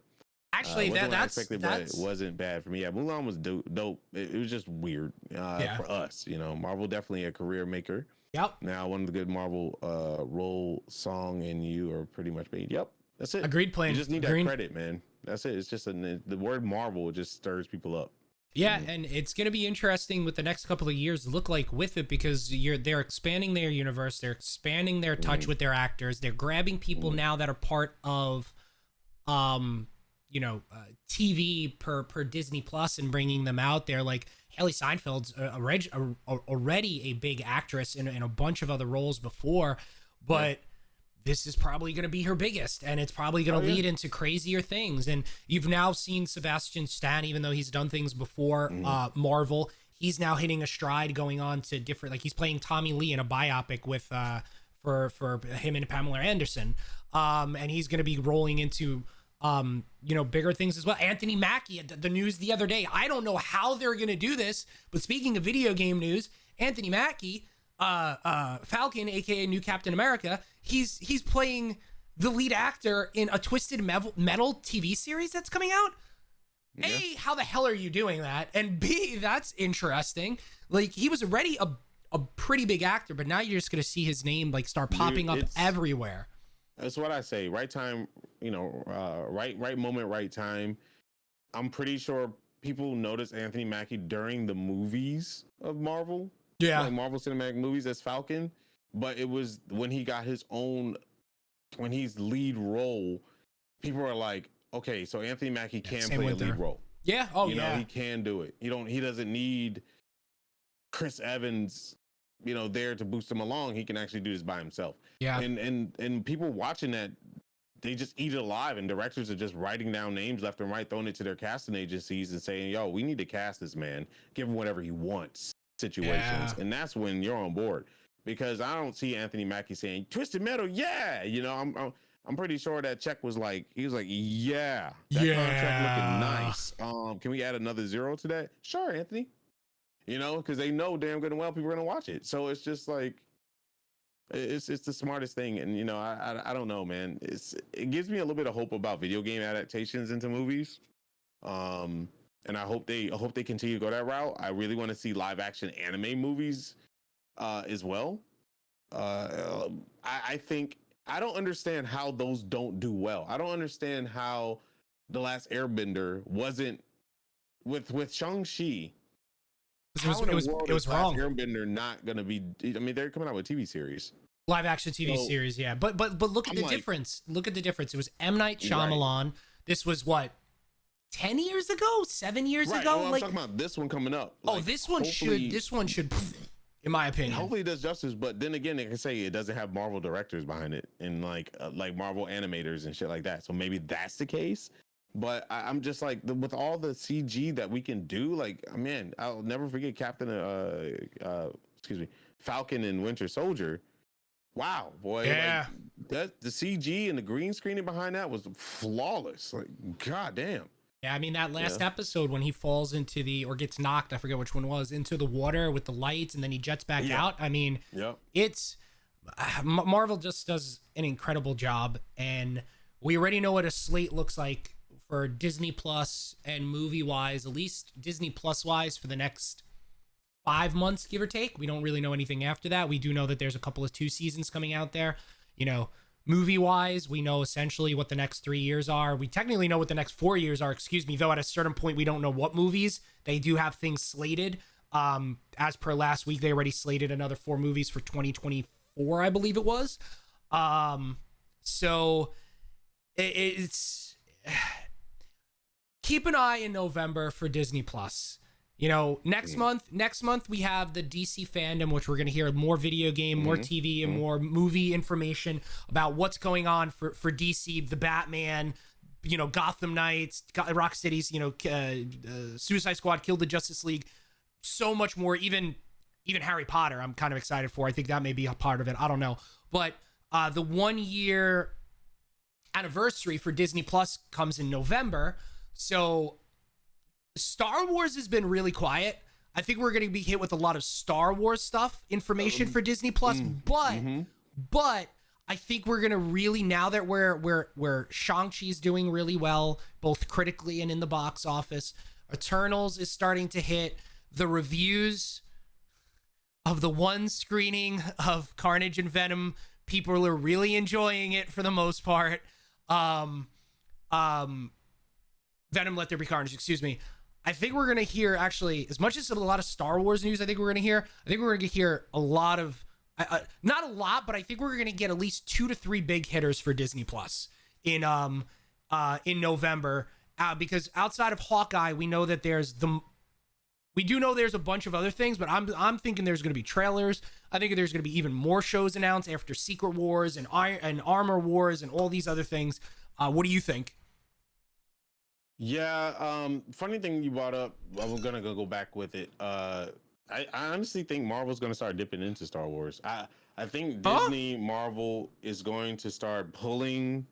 Actually, wasn't what I that's expected, but it wasn't bad for me. Yeah, Mulan was dope. It was just weird for us. You know, Marvel definitely a career maker. Yep. Now, one of the good Marvel role, song, and you are pretty much made. Yep, that's it. Agreed. Plan. You just need that credit, man. That's it. It's just the word Marvel just stirs people up. Yeah, and it's going to be interesting with the next couple of years look like with it, because they're expanding their universe, they're expanding their touch with their actors, they're grabbing people now that are part of TV per Disney Plus and bringing them out there. Like Haley Steinfeld's already a big actress in a bunch of other roles before, but this is probably going to be her biggest, and it's probably going to lead into crazier things. And you've now seen Sebastian Stan, even though he's done things before Marvel, he's now hitting a stride, going on to different, like he's playing Tommy Lee in a biopic with for him and Pamela Anderson, and he's going to be rolling into bigger things as well. Anthony Mackie, the news the other day, I don't know how they're going to do this, but speaking of video game news, Anthony Mackie, Falcon, aka New Captain America, he's playing the lead actor in a Twisted Metal TV series that's coming out. Yeah. A, how the hell are you doing that? And B, that's interesting. Like, he was already a pretty big actor, but now you're just gonna see his name like start popping up everywhere. That's what I say. Right time, right moment, right time. I'm pretty sure people noticed Anthony Mackie during the movies of Marvel. Yeah, like Marvel Cinematic Movies as Falcon, but it was when he got his own, when he's lead role, people are like, okay, so Anthony Mackie can play a lead role. Yeah, he can do it. He doesn't need Chris Evans, there to boost him along. He can actually do this by himself. Yeah, and people watching that, they just eat it alive, and directors are just writing down names left and right, throwing it to their casting agencies and saying, yo, we need to cast this man, give him whatever he wants. Situations, and that's when you're on board, because I don't see Anthony Mackie saying Twisted Metal. I'm pretty sure that check was like, he was like, that contract looking nice. Can we add another zero to that? Sure, Anthony. Because they know damn good and well people are gonna watch it. So it's just like, it's the smartest thing. And I don't know, man. It gives me a little bit of hope about video game adaptations into movies. And I hope they continue to go that route. I really want to see live action anime movies as well. I think, I don't understand how those don't do well. I don't understand how The Last Airbender wasn't with Shang-Chi. It was wrong. Airbender not going to be, I mean, they're coming out with TV series. Live action TV series, yeah. But look at the difference. Look at the difference. It was M. Night Shyamalan. Right. This was what? 10 years ago, 7 years ago. Well, I'm talking about this one coming up. Like, this one should, in my opinion. Hopefully it does justice, but then again, they can say it doesn't have Marvel directors behind it and like Marvel animators and shit like that. So maybe that's the case. But I'm just like, with all the CG that we can do, like, man, I'll never forget Falcon and Winter Soldier. Wow, boy. Yeah. Like, the CG and the green screening behind that was flawless. Like, goddamn. Yeah, I mean, that last episode when he falls into or gets knocked, I forget which one it was, into the water with the lights, and then he jets back out. I mean, it's Marvel just does an incredible job, and we already know what a slate looks like for Disney Plus and movie-wise, at least Disney Plus-wise, for the next 5 months, give or take. We don't really know anything after that. We do know that there's a couple of 2 seasons coming out there. Movie-wise, we know essentially what the next 3 years are. We technically know what the next 4 years are, though at a certain point, we don't know what movies. They do have things slated. As per last week, they already slated another 4 movies for 2024, I believe it was. So it's... Keep an eye in November for Disney Plus. Next month we have the DC fandom, which we're going to hear more video game, more TV, and more movie information about what's going on for DC, the Batman, Gotham Knights, Rock Cities, Suicide Squad, Kill the Justice League, so much more. Even Harry Potter, I'm kind of excited for. I think that may be a part of it. I don't know. But the 1 year anniversary for Disney Plus comes in November. So Star Wars has been really quiet. I think we're going to be hit with a lot of Star Wars stuff, information for Disney Plus, but I think we're going to really, now that where Shang-Chi's doing really well, both critically and in the box office, Eternals is starting to hit, the reviews of the one screening of Carnage and Venom, people are really enjoying it for the most part. Venom Let There Be Carnage, excuse me. I think we're going to hear, actually, as much as a lot of Star Wars news I think we're going to hear a lot of, not a lot, but I think we're going to get at least 2 to 3 big hitters for Disney Plus in November, because outside of Hawkeye, we know that there's a bunch of other things, but I'm thinking there's going to be trailers. I think there's going to be even more shows announced after Secret Wars and Armor Wars and all these other things. What do you think? Yeah, funny thing you brought up, I'm gonna go back with it. I honestly think Marvel's gonna start dipping into Star Wars. I think Disney Marvel is going to start pulling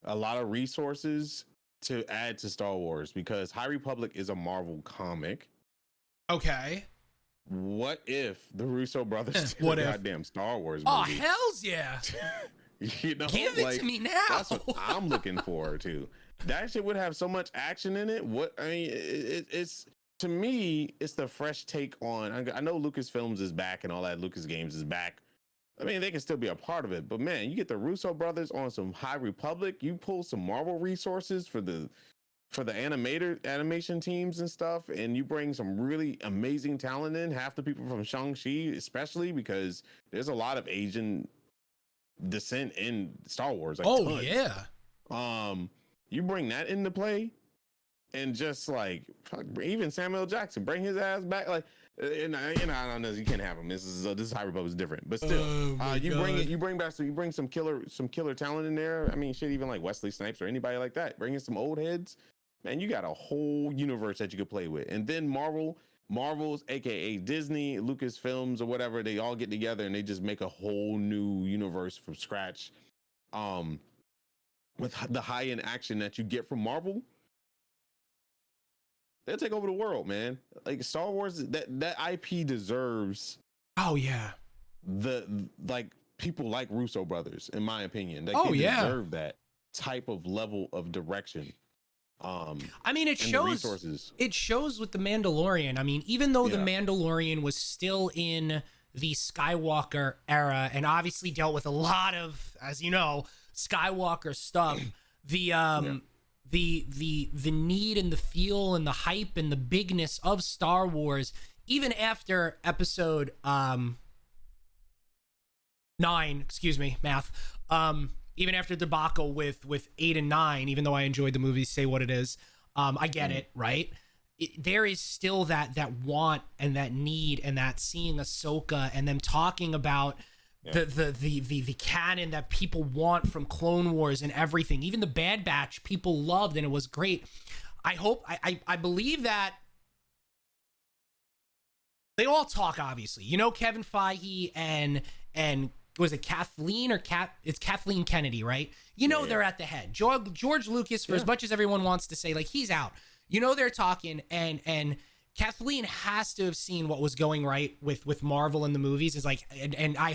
a lot of resources to add to Star Wars, because High Republic is a Marvel comic. Okay. What if the Russo brothers did a goddamn Star Wars movie? Oh, hells yeah. You know, give it to me now. That's what I'm looking forward to. That shit would have so much action in it. It's to me, it's the fresh take on. I know Lucasfilms is back and all that. Lucas Games is back. I mean, they can still be a part of it, but man, you get the Russo brothers on some High Republic. You pull some Marvel resources for the animation teams and stuff, and you bring some really amazing talent in. Half the people from Shang-Chi, especially because there's a lot of Asian descent in Star Wars. Like, oh tons. Yeah. You bring that into play, and just like even Samuel Jackson, bring his ass back. Like, and I don't know, you can't have him. This is High Republic is different, but still, you bring some killer talent in there. I mean, shit, even like Wesley Snipes or anybody like that. Bring in some old heads, man. You got a whole universe that you could play with, and then Marvel's, aka Disney, Lucasfilms, or whatever, they all get together and they just make a whole new universe from scratch. With the high-end action that you get from Marvel, they'll take over the world, man. Like Star Wars, that IP deserves. Oh yeah. People like Russo brothers, in my opinion. They deserve that type of level of direction. I mean, it shows with the Mandalorian. I mean, even though the Mandalorian was still in the Skywalker era and obviously dealt with a lot of, as you know, Skywalker stuff, the need and the feel and the hype and the bigness of Star Wars, even after episode 9, excuse me, math, even after debacle with 8 and 9, even though I enjoyed the movies, say what it is, I get it, right? There is still that want and that need, and that seeing Ahsoka and them talking about the canon that people want from Clone Wars and everything. Even the Bad Batch people loved, and it was great. I believe that they all talk, obviously. You know, Kevin Feige and was it Kathleen or it's Kathleen Kennedy, right? You know, they're at the head. George Lucas, for as much as everyone wants to say, like, he's out. You know, they're talking, and Kathleen has to have seen what was going right with Marvel in the movies. Is like, and I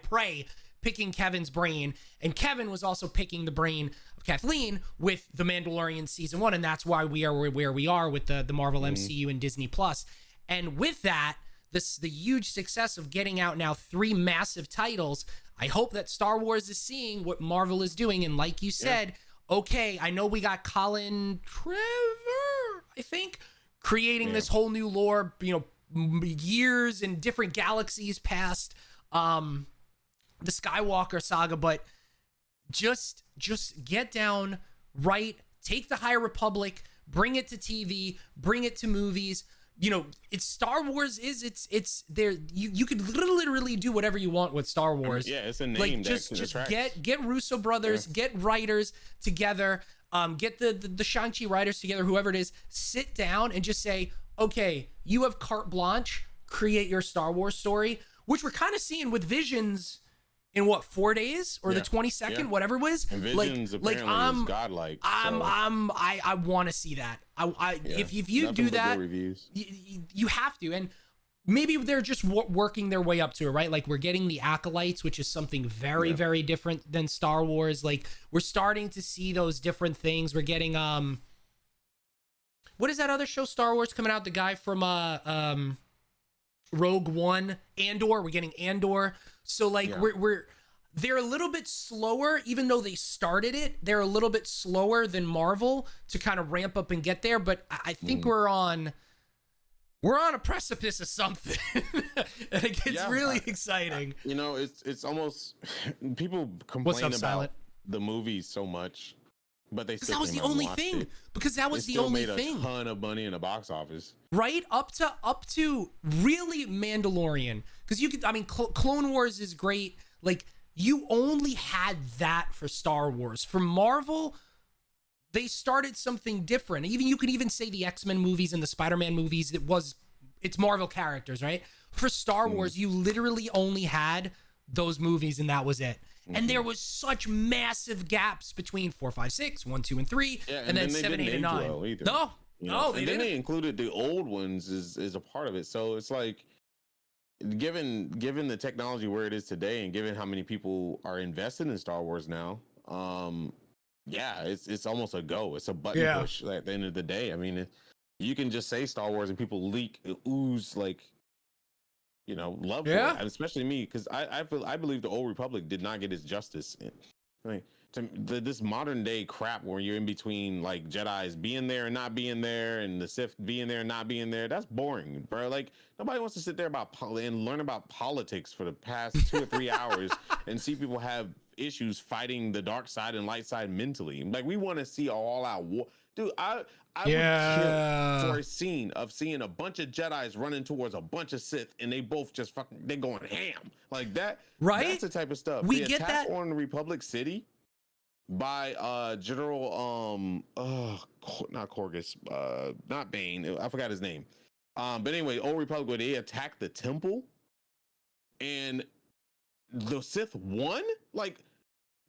pray, picking Kevin's brain, and Kevin was also picking the brain of Kathleen with The Mandalorian season 1, and that's why we are where we are with the Marvel MCU and Disney Plus. And with that, the huge success of getting out now 3 massive titles, I hope that Star Wars is seeing what Marvel is doing, and like you said, okay, I know we got Colin Trevor, I think, creating this whole new lore, you know, years and different galaxies past the Skywalker saga, but just get down, right, take the High Republic, bring it to TV, bring it to movies. You know, it's Star Wars it's there. You could literally do whatever you want with Star Wars. Yeah, it's a name. Like, just get Russo brothers, get writers together, get the Shang-Chi writers together, whoever it is, sit down and just say, okay, you have carte blanche, create your Star Wars story, which we're kind of seeing with Visions in what, 4 days or the 22nd, whatever it was. And Visions apparently is godlike. I want to see that. If you do that, you have to. And maybe they're just working their way up to it, right? Like we're getting the Acolytes, which is something very, very different than Star Wars. Like we're starting to see those different things. We're getting what is that other show, Star Wars, coming out? The guy from Rogue One, Andor. We're getting Andor. So like they're a little bit slower, even though they started it. They're a little bit slower than Marvel to kind of ramp up and get there. But I think we're on a precipice of something. It's really exciting. You know, it's almost people complain about the movies so much, but they still that was the only thing. It. Because that was the only thing. Made a ton of money in the box office, right? Up to really Mandalorian. Because you could, I mean, Clone Wars is great. Like you only had that for Star Wars. For Marvel, they started something different. Even you could even say the X-Men movies and the Spider-Man movies. It's Marvel characters, right? For Star Wars, you literally only had those movies, and that was it. And there was such massive gaps between 4, 5, 6, 1, 2, and 3, and then 7, 8, and 9. No, they didn't. They included the old ones is a part of it. So it's like, given the technology where it is today, and given how many people are invested in Star Wars now, it's almost a go. It's a button push at the end of the day. I mean, you can just say Star Wars and people ooze like, love for it. And especially me, because I believe the Old Republic did not get its justice. Like, this modern day crap where you're in between like Jedi's being there and not being there, and the Sith being there and not being there, that's boring, bro. Like nobody wants to sit there and learn about politics for the past 2 or 3 hours and see people have issues fighting the dark side and light side mentally. Like we want to see all out war. Dude, I would kill for a scene of seeing a bunch of Jedis running towards a bunch of Sith, and they both just they going ham like that. Right? That's the type of stuff. We the get attack that on Republic City by General not Corgus, not Bane. I forgot his name. But anyway, Old Republic, where they attacked the temple, and the Sith won. Like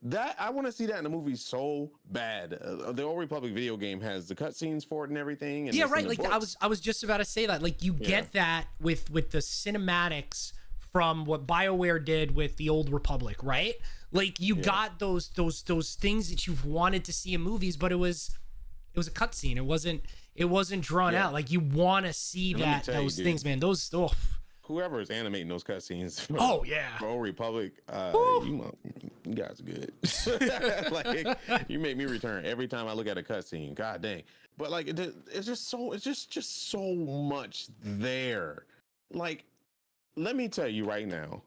that, I want to see that in the movie so bad. The Old Republic video game has the cutscenes for it and everything. And right. Like I was just about to say that. Like you get that with the cinematics from what BioWare did with the Old Republic, right? Like you got those things that you've wanted to see in movies, but it was a cutscene. It wasn't drawn out. Like you want to see those things, man. Those whoever is animating those cutscenes. For Old Republic, you guys are good. Like you make me return every time I look at a cutscene. God dang! But like it's just so much there. Like let me tell you right now,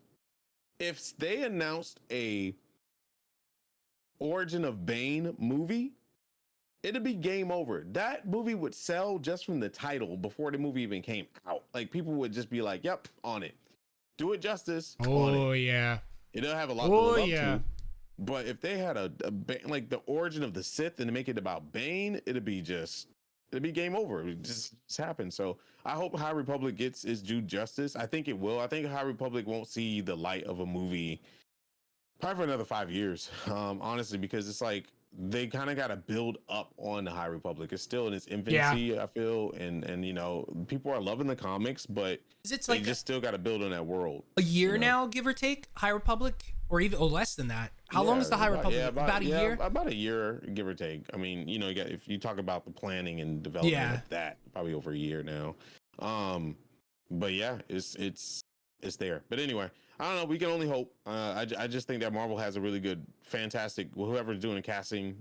if they announced a Origin of Bane movie, it'd be game over. That movie would sell just from the title before the movie even came out. Like people would just be like, "Yep, on it. Do it justice." Oh yeah. It'll have a lot to live up to. But if they had a like the origin of the Sith and make it about Bane, it'd be game over. It just happened. So I hope High Republic gets its due justice. I think it will. I think High Republic won't see the light of a movie probably for another 5 years. Honestly, because it's like they kind of got to build up on the High Republic. It's still in its infancy, I feel, and people are loving the comics, but they just still got to build on that world. A year now, give or take, High Republic, or even less than that. How long is the High Republic? About a year. About a year, give or take. I mean, you got, if you talk about the planning and development of that, probably over a year now. But yeah, it's there. But anyway, I don't know. We can only hope. I just think that Marvel has a really good, fantastic, whoever's doing casting,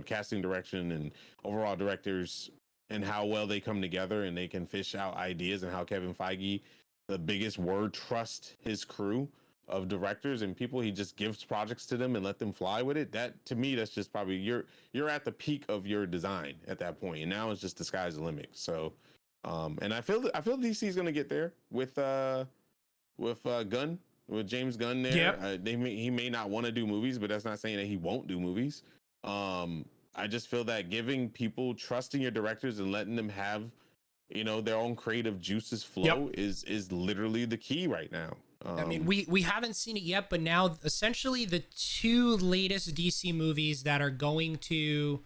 casting direction and overall directors, and how well they come together and they can fish out ideas, and how Kevin Feige, the biggest word, trust his crew of directors and people. He just gives projects to them and let them fly with it. That, to me, that's just probably you're at the peak of your design at that point, and now it's just the sky's the limit. So, and I feel DC is gonna get there with Gunn, with James Gunn there. Yep. He may not want to do movies, but that's not saying that he won't do movies. I just feel that giving people, trusting your directors and letting them have, their own creative juices flow is literally the key right now. I mean, we haven't seen it yet, but now essentially the two latest DC movies that are going to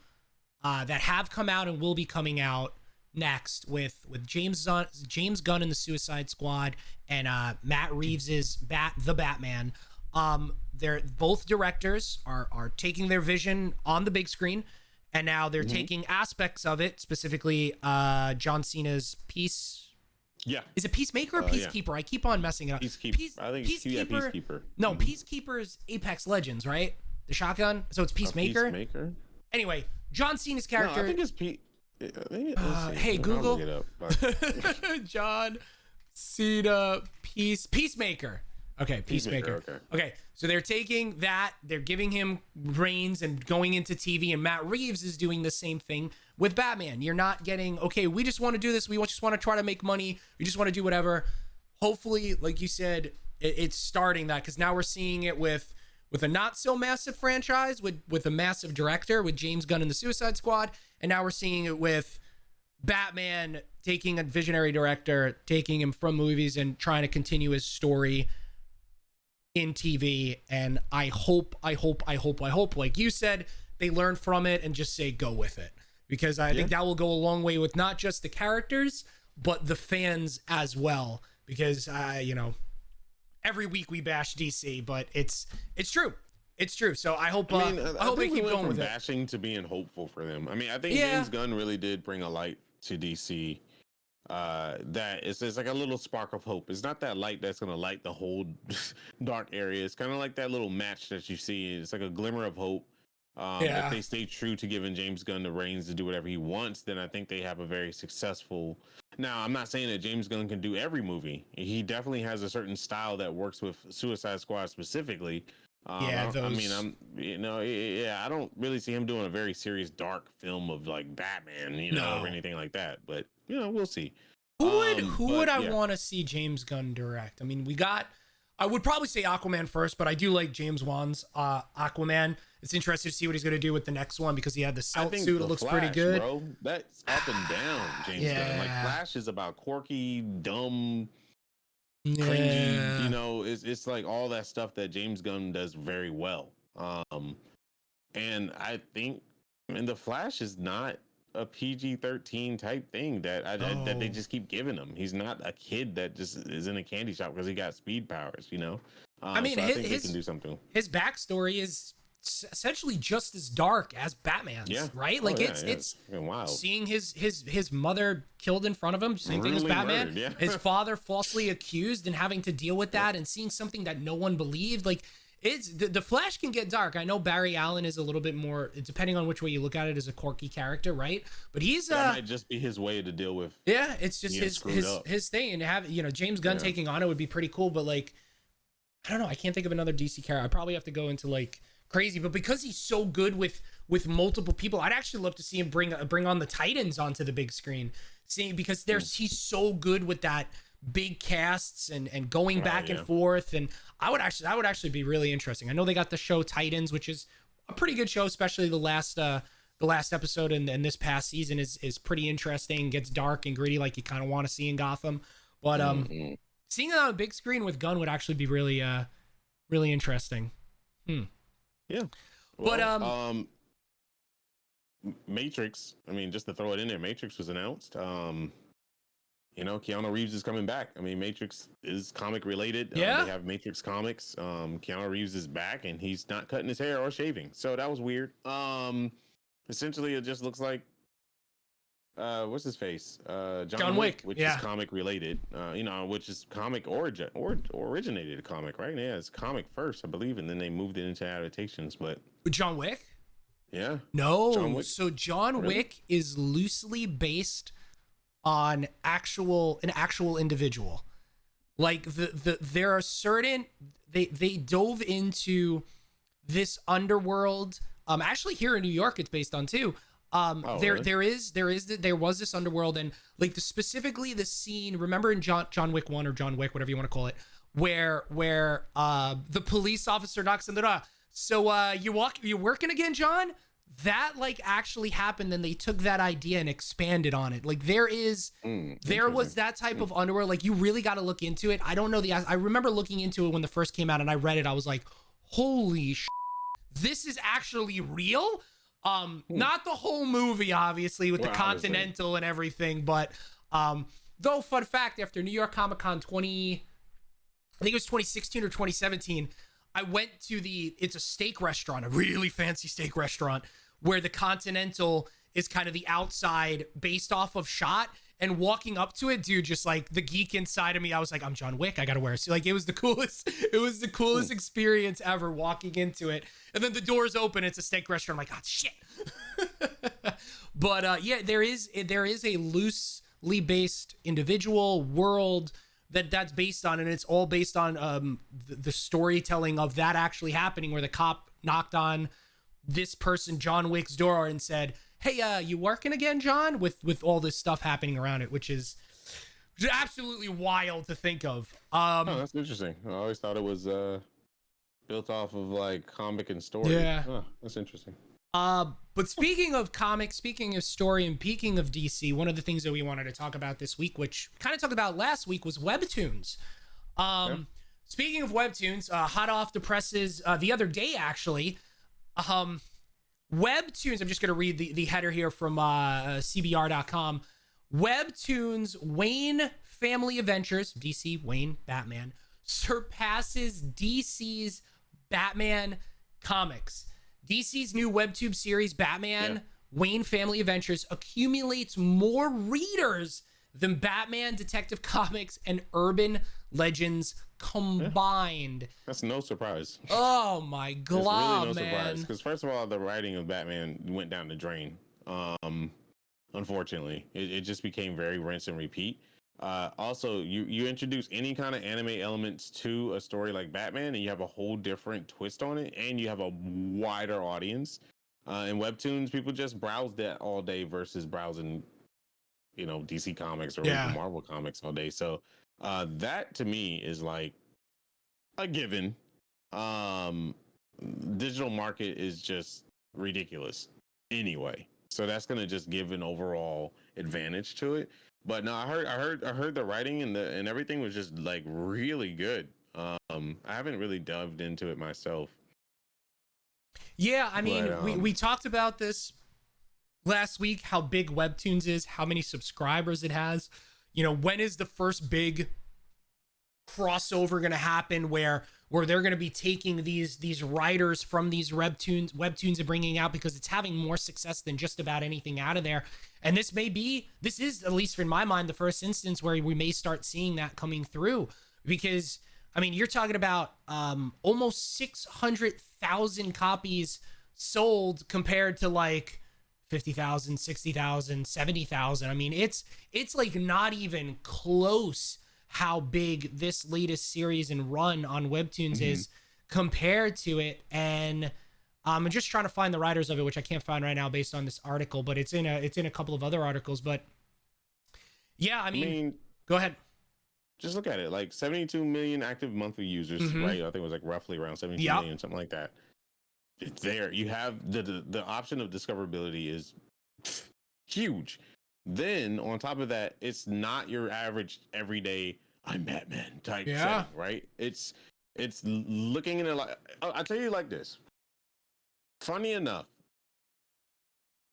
that have come out and will be coming out next with James Gunn and the Suicide Squad and Matt Reeves's the Batman. They're both directors are taking their vision on the big screen, and now they're taking aspects of it, specifically John Cena's Peace. Yeah. Is it Peacemaker or Peacekeeper? Yeah. I keep on messing it up. Peacekeeper. I think Peacekeeper. Peacekeeper. No, Peacekeeper is Apex Legends, right? The shotgun. So it's Peacemaker. Peacemaker. Anyway, John Cena's character. No, I think it's Pete. Hey, Google. John Cena Peacemaker. Okay, Peacemaker. Okay, so they're taking that, they're giving him reins and going into TV, and Matt Reeves is doing the same thing with Batman. You're not getting, okay, we just want to do this, we just want to try to make money, we just want to do whatever. Hopefully, like you said, it's starting that, because now we're seeing it with a not so massive franchise, with a massive director, with James Gunn and the Suicide Squad, and now we're seeing it with Batman taking a visionary director, taking him from movies and trying to continue his story in TV. And I hope, like you said, they learn from it and just say, go with it. Because I think that will go a long way with not just the characters, but the fans as well. Because, every week we bash DC, but it's true. It's true. So I hope, I hope they keep going with it. Bashing to being hopeful for them. I mean, I think James Gunn really did bring a light to DC. That it's like a little spark of hope. It's not that light that's gonna light the whole dark area. It's kind of like that little match that you see. It's like a glimmer of hope. If they stay true to giving James Gunn the reins to do whatever he wants, then I think they have a very successful. Now, I'm not saying that James Gunn can do every movie. He definitely has a certain style that works with Suicide Squad specifically. I don't really see him doing a very serious dark film of like Batman, or anything like that. But we'll see. Who would I want to see James Gunn direct? I mean, I would probably say Aquaman first, but I do like James Wan's Aquaman. It's interesting to see what he's going to do with the next one, because he had the stealth suit. It looks Flash, pretty good. Bro, that's up and down, James Gunn. Like Flash is about quirky, dumb, cringy. It's like all that stuff that James Gunn does very well. And I think, the Flash is not a PG-13 type thing that they just keep giving him. He's not a kid that just is in a candy shop because he got speed powers. I mean, so I think they can do something. His backstory is essentially just as dark as Batman's, right? Like it's wild. Seeing his mother killed in front of him, same thing as Batman. Murdered, his father falsely accused and having to deal with that, and seeing something that no one believed. Like, it's the Flash can get dark. I know Barry Allen is a little bit more, depending on which way you look at it, is a quirky character, right? But that might just be his way to deal with. Yeah, it's just his thing, and to have James Gunn taking on it would be pretty cool. But like, I don't know, I can't think of another DC character. I probably have to go into like crazy, but because he's so good with multiple people, I'd actually love to see him bring on the Titans onto the big screen. Because he's so good with that big casts and going back and forth, and that would actually be really interesting. I know they got the show Titans, which is a pretty good show, especially the last episode and this past season is pretty interesting. Gets dark and gritty like you kind of want to see in Gotham, but seeing it on a big screen with Gunn would actually be really really interesting. Yeah. Well, but Matrix, I mean, just to throw it in there, Matrix was announced. Keanu Reeves is coming back. I mean, Matrix is comic related. They have Matrix comics. Keanu Reeves is back, and he's not cutting his hair or shaving. So that was weird. Essentially, it just looks like what's his face? John Wick, which is comic related. Which is comic originated a comic, right? Yeah, it's comic first, I believe, and then they moved it into adaptations. But John Wick? Yeah. No. John Wick is loosely based on an actual individual. Like there are certain they dove into this underworld. Actually here in New York it's based on too. Really? There was this underworld, and like specifically the scene, remember in John Wick 1 or John Wick, whatever you want to call it, where the police officer knocks on the door. So you working again, John? that like actually happened, and they took that idea and expanded on it. Like there was that type of underwear. Like you really got to look into it. I don't know I remember looking into it when the first came out, and I read it. I was like, holy this is actually real. Not the whole movie, obviously, with the Continental and everything, but though, fun fact, after New York Comic Con I think it was 2016 or 2017, I went to it's a steak restaurant, a really fancy steak restaurant, where the Continental is kind of the outside based off of shot. And walking up to it, dude, just like the geek inside of me, I was like, I'm John Wick. I gotta wear it. So, like, it was the coolest experience ever walking into it. And then the doors open. It's a steak restaurant. I'm like, oh shit. But yeah, there is a loosely based individual world that's based on, and it's all based on the storytelling of that actually happening, where the cop knocked on this person, John Wick's door, and said, hey, you working again, John? With all this stuff happening around it, which is absolutely wild to think of. Oh, that's interesting. I always thought it was built off of like comic and story. Yeah. Oh, that's interesting. But speaking of comics, speaking of story, and speaking of DC, one of the things that we wanted to talk about this week, which we kind of talked about last week, was webtoons. Speaking of webtoons, hot off the presses the other day, actually, webtoons, I'm just going to read the header here from cbr.com. Webtoons Wayne Family Adventures, DC Wayne Batman, surpasses DC's Batman comics. DC's new webtoon series, Batman Wayne Family Adventures, accumulates more readers than Batman Detective Comics and Urban Legends combined. That's no surprise. Oh my god, it's really no man. surprise, because first of all, the writing of Batman went down the drain. Unfortunately, it just became very rinse and repeat. Also, you introduce any kind of anime elements to a story like Batman, and you have a whole different twist on it, and you have a wider audience. In webtoons, people just browse that all day versus browsing, DC Comics or even Marvel Comics all day. So that to me is like a given. Digital market is just ridiculous anyway, so that's gonna just give an overall advantage to it. But no, I heard the writing and everything was just like really good. I haven't really delved into it myself. Yeah, I mean, we talked about this last week, how big webtoons is, how many subscribers it has. When is the first big crossover going to happen where they're going to be taking these writers from these webtoons and bringing out, because it's having more success than just about anything out of there. And this is, at least in my mind, the first instance where we may start seeing that coming through, because I mean, you're talking about almost 600,000 copies sold compared to like 50,000, 60,000, 70,000. I mean, it's like not even close how big this latest series and run on webtoons is compared to it. And I'm just trying to find the writers of it, which I can't find right now based on this article, but it's in a couple of other articles. But yeah, I mean go ahead. Just look at it, like 72 million active monthly users, right? I think it was like roughly around 72 million, something like that. It's there. You have the option of discoverability is huge. Then on top of that, it's not your average everyday I'm Batman type setting, right? It's looking in it like, I'll tell you like this. Funny enough,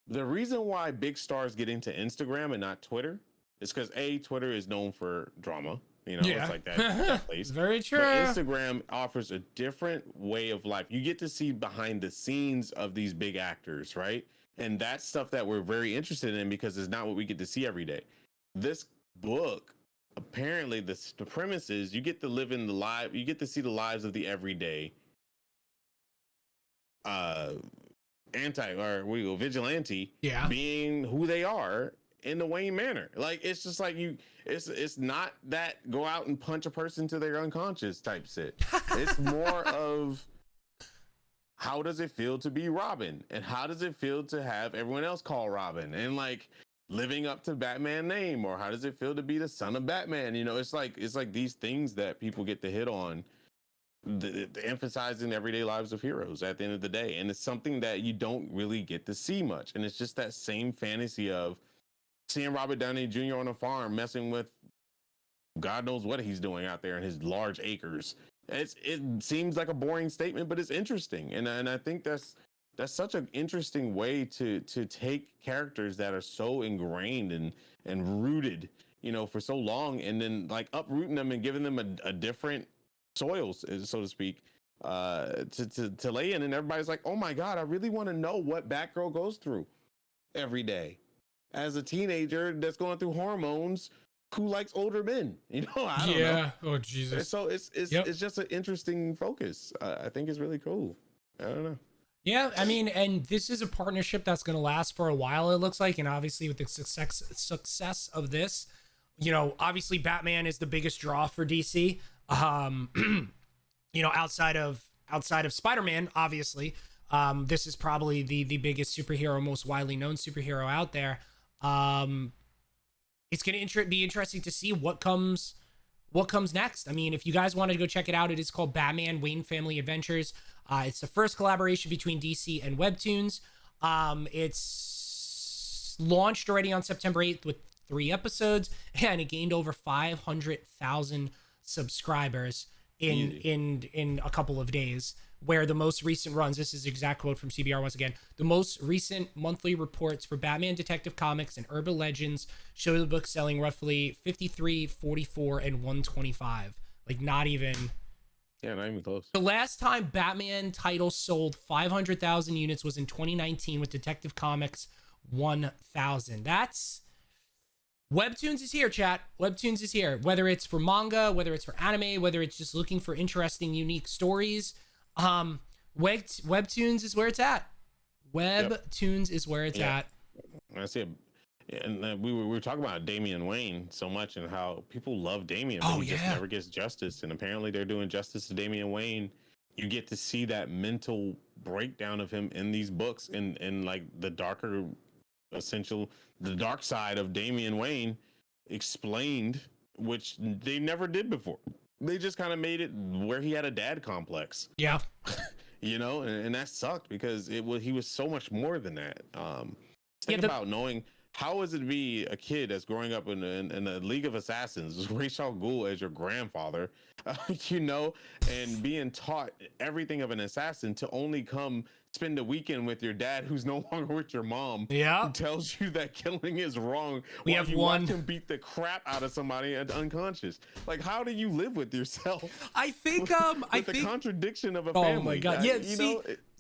the reason why big stars get into Instagram and not Twitter is because Twitter is known for drama. It's like that place. Very true. But Instagram offers a different way of life. You get to see behind the scenes of these big actors, right? And that's stuff that we're very interested in, because it's not what we get to see every day. This book, apparently, the premise is you get to live in you get to see the lives of the everyday vigilante being who they are in the Wayne manner. Like, it's just like it's not that go out and punch a person to their unconscious type shit. It's more of, how does it feel to be Robin, and how does it feel to have everyone else call Robin, and like living up to Batman name, or how does it feel to be the son of Batman? It's like these things that people get to hit on the emphasizing everyday lives of heroes at the end of the day, and it's something that you don't really get to see much. And it's just that same fantasy of seeing Robert Downey Jr. on a farm messing with God knows what he's doing out there in his large acres. It seems like a boring statement, but it's interesting, and I think that's such an interesting way to take characters that are so ingrained and rooted, for so long, and then like uprooting them and giving them a different soil, so to speak, to lay in, and everybody's like, oh my God, I really want to know what Batgirl goes through every day as a teenager that's going through hormones, who likes older men. I don't know. Oh Jesus. So it's just an interesting focus. I think it's really cool. I don't know. Yeah, I mean, and this is a partnership that's going to last for a while, it looks like, and obviously with the success of this, obviously Batman is the biggest draw for DC. Outside of Spider-Man, obviously, this is probably the biggest superhero, most widely known superhero out there. It's going to be interesting to see what comes next. I mean, if you guys wanted to go check it out, it is called Batman Wayne Family Adventures. It's the first collaboration between DC and Webtoons. It's launched already on September 8th with 3 episodes, and it gained over 500,000 subscribers in a couple of days, where the most recent runs, this is exact quote from CBR once again, the most recent monthly reports for Batman, Detective Comics, and Urban Legends show the book selling roughly 53, 44, and 125. Like, not even close. The last time Batman title sold 500,000 units was in 2019 with Detective Comics 1,000. That's... Webtoons is here, chat. Webtoons is here. Whether it's for manga, whether it's for anime, whether it's just looking for interesting, unique stories, Webtoons is where it's at. Webtoons is where it's at. I see it. And we were talking about Damian Wayne so much and how people love Damian, but he just never gets justice. And apparently they're doing justice to Damian Wayne. You get to see that mental breakdown of him in these books, and like the dark side of Damian Wayne explained, which they never did before. They just kind of made it where he had a dad complex. Yeah. And that sucked because he was so much more than that. Think about knowing how is it to be a kid that's growing up in a League of Assassins with Ra's al Ghul as your grandfather, and being taught everything of an assassin to only come spend a weekend with your dad who's no longer with your mom. Yeah. Who tells you that killing is wrong. We have one. Watch him beat the crap out of somebody unconscious. Like, how do you live with yourself? I think the contradiction of a family. Oh my God.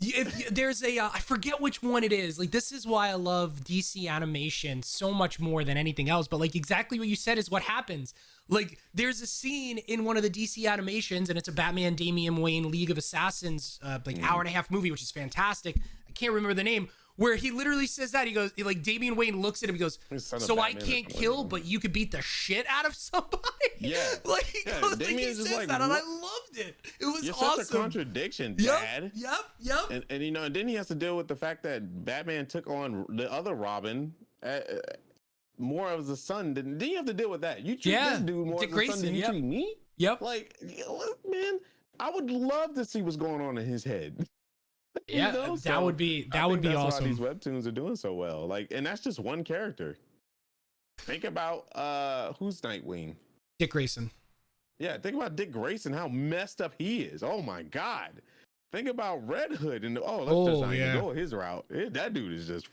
If there's I forget which one it is. Like, this is why I love DC animation so much more than anything else. But like, exactly what you said is what happens. Like, there's a scene in one of the DC animations, and it's a Batman Damian Wayne League of Assassins, hour and a half movie, which is fantastic. I can't remember the name, where he literally says that. He goes, like, Damian Wayne looks at him, he goes, so I can't kill, but you could beat the shit out of somebody? Yeah. Like, he goes, he says that, and I loved it. It was You're awesome. such a contradiction, Dad. Yep. And then he has to deal with the fact that Batman took on the other Robin, more as a son. Then you have to deal with that. You treat this dude more Dick as a son than you treat me? Yep. Like, man, I would love to see what's going on in his head. Yeah, that would be awesome. Why these webtoons are doing so well. Like, and that's just one character. Think about who's Nightwing? Dick Grayson. Yeah, think about Dick Grayson, how messed up he is. Oh my God. Think about Red Hood and let's just go his route. That dude is just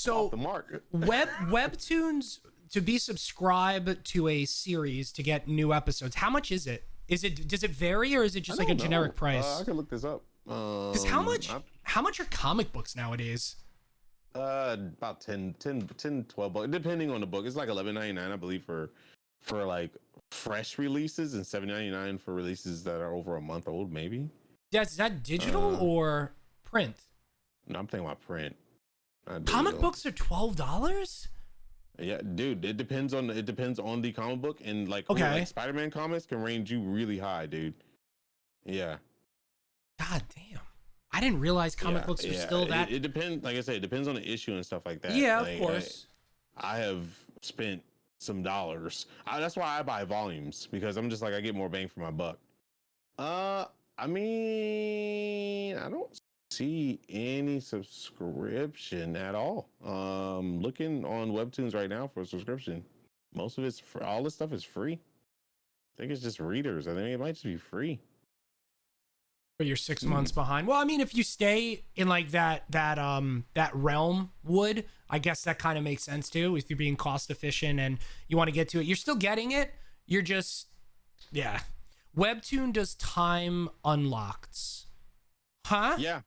off the mark. Webtoons, to be subscribed to a series to get new episodes, how much is it? Does it vary, or is it just like a generic price? I can look this up. Because how much are comic books nowadays? About 10 12 bucks, depending on the book. It's like $11.99, I believe, for like fresh releases, and $7.99 for releases that are over a month old, maybe. Yeah, is that digital or print? No, I'm thinking about print. Comic books are $12? Yeah, dude, it depends on the comic book, and like Spider-Man comics can range you really high, dude. Yeah. God damn. I didn't realize comic books were still that. It depends, like I said, it depends on the issue and stuff like that. Yeah, like, of course. I have spent some dollars. That's why I buy volumes, because I'm just like, I get more bang for my buck. I mean, I don't see any subscription at all. Looking on Webtoons right now for a subscription. Most of it's all this stuff is free. I think it's just readers. I think it might just be free. But you're 6 months behind. Well, I mean, if you stay in like that realm would, I guess that kind of makes sense too. If you're being cost efficient and you want to get to it, you're still getting it. You're just, yeah. Webtoon does time unlocked. Huh? Yeah.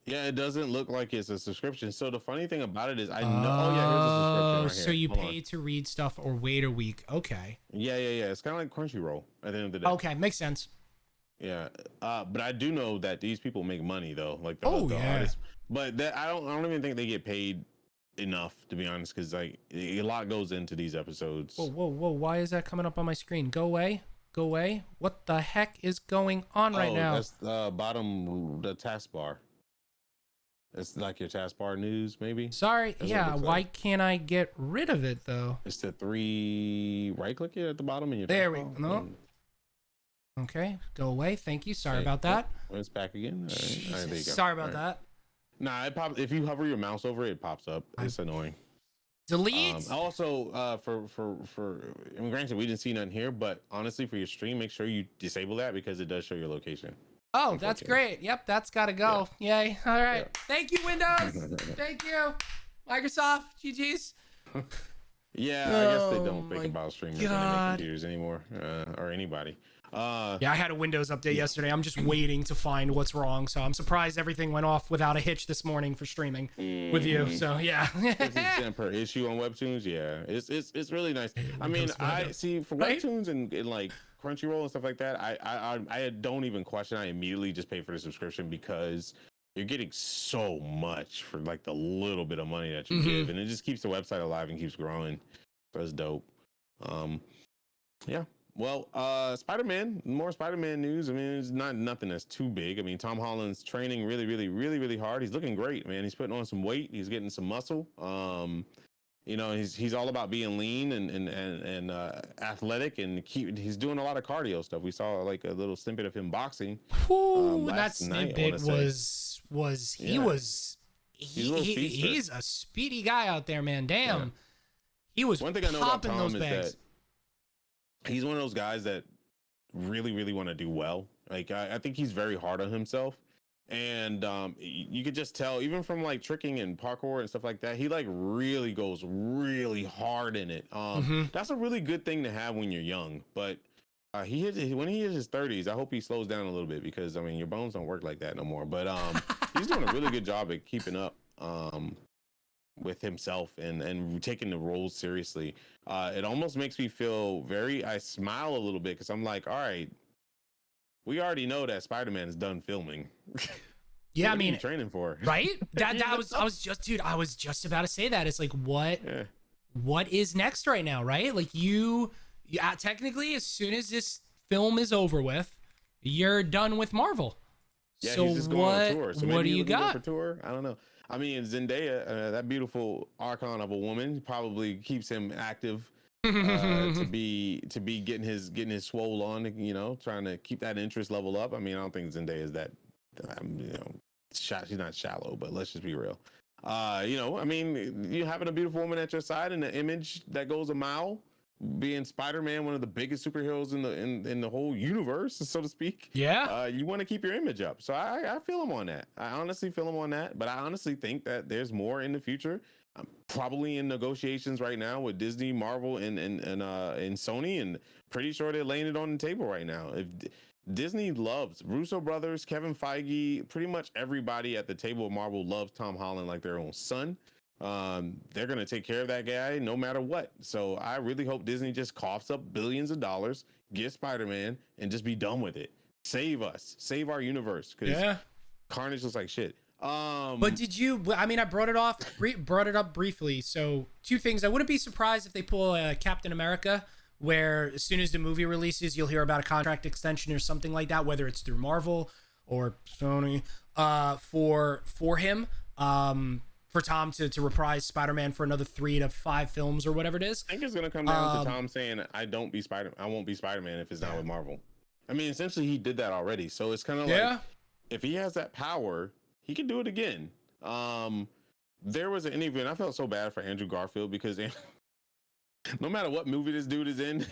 Yeah, it doesn't look like it's a subscription. So the funny thing about it is I know Oh, here's a subscription right so here. you Hold pay on. to read stuff or wait a week. Okay. Yeah. It's kind of like Crunchyroll at the end of the day. Okay, makes sense. Yeah. But I do know that these people make money though. Like the yeah. artists. But that I don't even think they get paid enough, to be honest, because like a lot goes into these episodes. Whoa. Why is that coming up on my screen? Go away. What the heck is going on right now? That's the bottom, the taskbar. It's like your taskbar news, maybe. Sorry. That's Yeah. Why can't I get rid of it though? It's the 3 right click it at the bottom in your There we taskbar, go. and- Okay. Go away. Thank you. Sorry Okay. about that. Oh, it's back again. All right. All right, there you go. Sorry about All right. that. Nah, it pops if you hover your mouse over it, it pops up. It's annoying. Delete. Also, I mean, granted, we didn't see nothing here, but honestly, for your stream, make sure you disable that because it does show your location. Oh, that's great. Yep, that's got to go. Yay. All right. Thank you, Windows. Thank you, Microsoft. GG's. Yeah, I guess they Oh don't think my about streamers when they make God. computers anymore, or anybody. Yeah, I had a Windows update yesterday. I'm just waiting to find what's wrong. So I'm surprised everything went off without a hitch this morning for streaming with you. So yeah. 50% per issue on Webtoons. Yeah, it's really nice. I mean, I see for Right? Webtoons and like Crunchyroll and stuff like that. I don't even question. I immediately just pay for the subscription because you're getting so much for like the little bit of money that you give, and it just keeps the website alive and keeps growing. That's dope. Yeah. Well, Spider-Man, more Spider-Man news. I mean, it's nothing that's too big. I mean, Tom Holland's training really hard. He's looking great, man. He's putting on some weight. He's getting some muscle. You know, he's all about being lean and athletic, and he's doing a lot of cardio stuff. We saw like a little snippet of him boxing. Ooh, that last night, I snippet wanna say. he's a speedy guy out there, man. Damn. Yeah. He was One thing I know about popping Tom those is bags. that he's one of those guys that really want to do well. Like I think he's very hard on himself, and you could just tell even from like tricking and parkour and stuff like that. He like really goes really hard in it. That's a really good thing to have when you're young. But when he hits his 30s, I hope he slows down a little bit because I mean your bones don't work like that no more. But he's doing a really good job at keeping up. With himself and taking the roles seriously. It almost makes me feel I smile a little bit because I'm like, all right, we already know that Spider-Man is done filming. Yeah, What I are mean, you training for? right? I was just about to say that. It's like what is next right now, right? Like technically as soon as this film is over with, you're done with Marvel. Yeah, so he's just going on tour. So what do maybe you he's looking got? for tour? I don't know. I mean, Zendaya, that beautiful icon of a woman, probably keeps him active to be getting his swole on. You know, trying to keep that interest level up. I mean, I don't think Zendaya is that. You know, she's not shallow, but let's just be real. You know, I mean, you having a beautiful woman at your side and an image that goes a mile. Being Spider-Man, one of the biggest superheroes in the whole universe, so to speak. Yeah. You want to keep your image up. So I feel him on that. I honestly feel him on that. But I honestly think that there's more in the future. I'm probably in negotiations right now with Disney, Marvel, and Sony, and pretty sure they're laying it on the table right now. If Disney loves Russo brothers, Kevin Feige, pretty much everybody at the table of Marvel loves Tom Holland like their own son. They're going to take care of that guy no matter what. So I really hope Disney just coughs up billions of dollars, get Spider-Man, and just be done with it. Save us, save our universe. Because Carnage looks like shit. But did you, I mean, I brought it up briefly. So 2 things. I wouldn't be surprised if they pull a Captain America, where as soon as the movie releases, you'll hear about a contract extension or something like that, whether it's through Marvel or Sony, for him. For Tom to reprise Spider-Man for another 3 to 5 films or whatever it is. I think it's gonna come down to Tom saying, "I won't be Spider-Man if it's not with Marvel." I mean, essentially, he did that already. So it's kind of Yeah. like if he has that power, he can do it again. There was an interview, and I felt so bad for Andrew Garfield because no matter what movie this dude is in,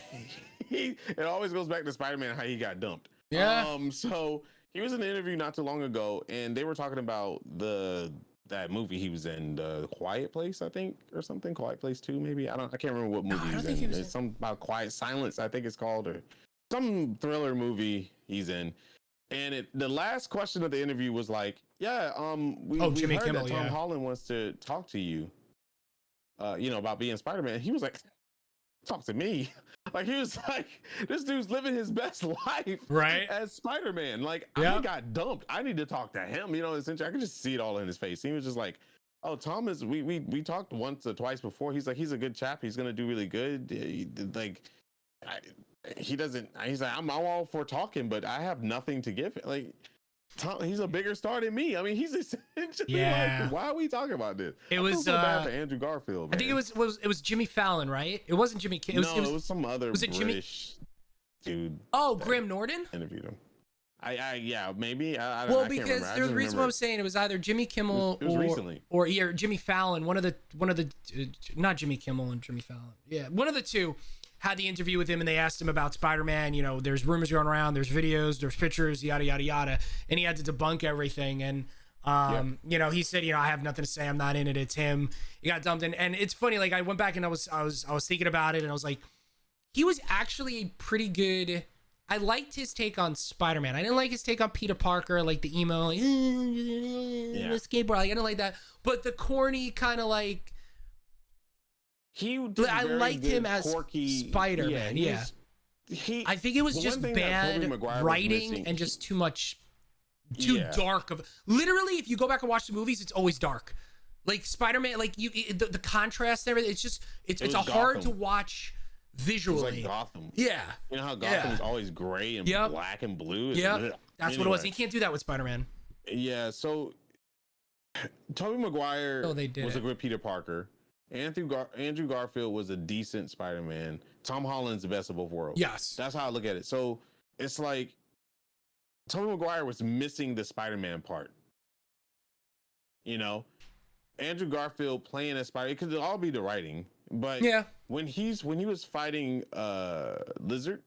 it always goes back to Spider-Man how he got dumped. Yeah. So he was in an interview not too long ago, and they were talking about that movie he was in, the Quiet Place, I think, or something. Quiet Place 2, maybe. I can't remember what movie he's in. It's something about Quiet Silence, I think it's called, or some thriller movie he's in. And the last question of the interview was like, "Yeah, we Jimmy heard Kimmel, that Tom Holland wants to talk to you, about being Spider-Man." He was like, "Talk to me." Like, he was like, this dude's living his best life, right, as Spider-Man. Like, I got dumped. I need to talk to him. Essentially, I could just see it all in his face. He was just like, "Oh, Thomas, we talked once or twice before. He's like, he's a good chap. He's gonna do really good. He's like, I'm all for talking, but I have nothing to give him. Like, Tom, he's a bigger star than me. I mean, he's essentially like, why are we talking about this?" It was so bad for Andrew Garfield. Man. I think it was Jimmy Fallon, right? It wasn't Jimmy Kimmel. It was some other British dude. Oh, Graham Norton interviewed him. Yeah, maybe. I because there's a reason why I'm saying it was either Jimmy Kimmel or Jimmy Fallon. One of the not Jimmy Kimmel and Jimmy Fallon. Yeah, one of the two had the interview with him, and they asked him about Spider-Man. There's rumors going around, there's videos, there's pictures, yada yada yada, and he had to debunk everything. And he said, I have nothing to say. I'm not in it. It's him. He got dumped, and it's funny. Like, I went back and I was thinking about it, and I was like, he was actually a pretty good. I liked his take on Spider-Man. I didn't like his take on Peter Parker, like the emo, like, skateboard. Like, I didn't like that. But the corny kind of like. I liked him as quirky Spider-Man. Yeah. I think it was just bad writing and just too dark of. Literally, if you go back and watch the movies, it's always dark. Like Spider-Man, like the contrast and everything. It's hard to watch visually. It was like Gotham. Yeah. You know how Gotham is always gray and black and blue? Yeah. That's what it was. You can't do that with Spider-Man. Yeah. So Tobey Maguire was a good Peter Parker. Andrew Garfield was a decent Spider-Man. Tom Holland's the best of both worlds. Yes. That's how I look at it. So it's like Tobey Maguire was missing the Spider-Man part. Andrew Garfield playing as Spider, it could all be the writing. But when he was fighting Lizard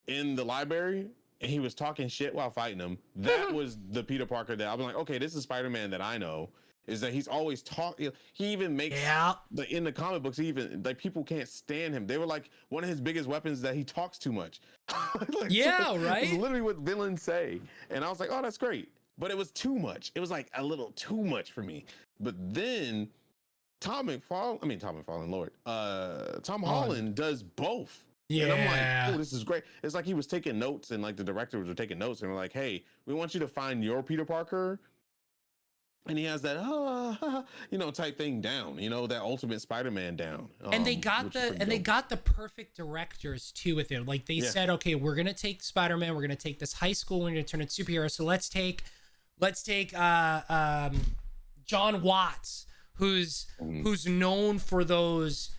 in the library and he was talking shit while fighting him, that was the Peter Parker that I was like, okay, this is Spider-Man that I know. Is that he's always talking. He even makes in the comic books, people can't stand him. They were like, one of his biggest weapons that he talks too much. Right? It's literally what villains say. And I was like, oh, that's great. But it was too much. It was like a little too much for me. But then Tom Holland does both. Yeah. And I'm like, oh, this is great. It's like he was taking notes, and like the directors were taking notes, and we're like, hey, we want you to find your Peter Parker. And he has that, type thing down, that Ultimate Spider-Man down. And they got the perfect directors too with it. Like they said, okay, we're gonna take Spider-Man, we're gonna take this high school, we're gonna turn it superhero. So let's take John Watts, who's known for those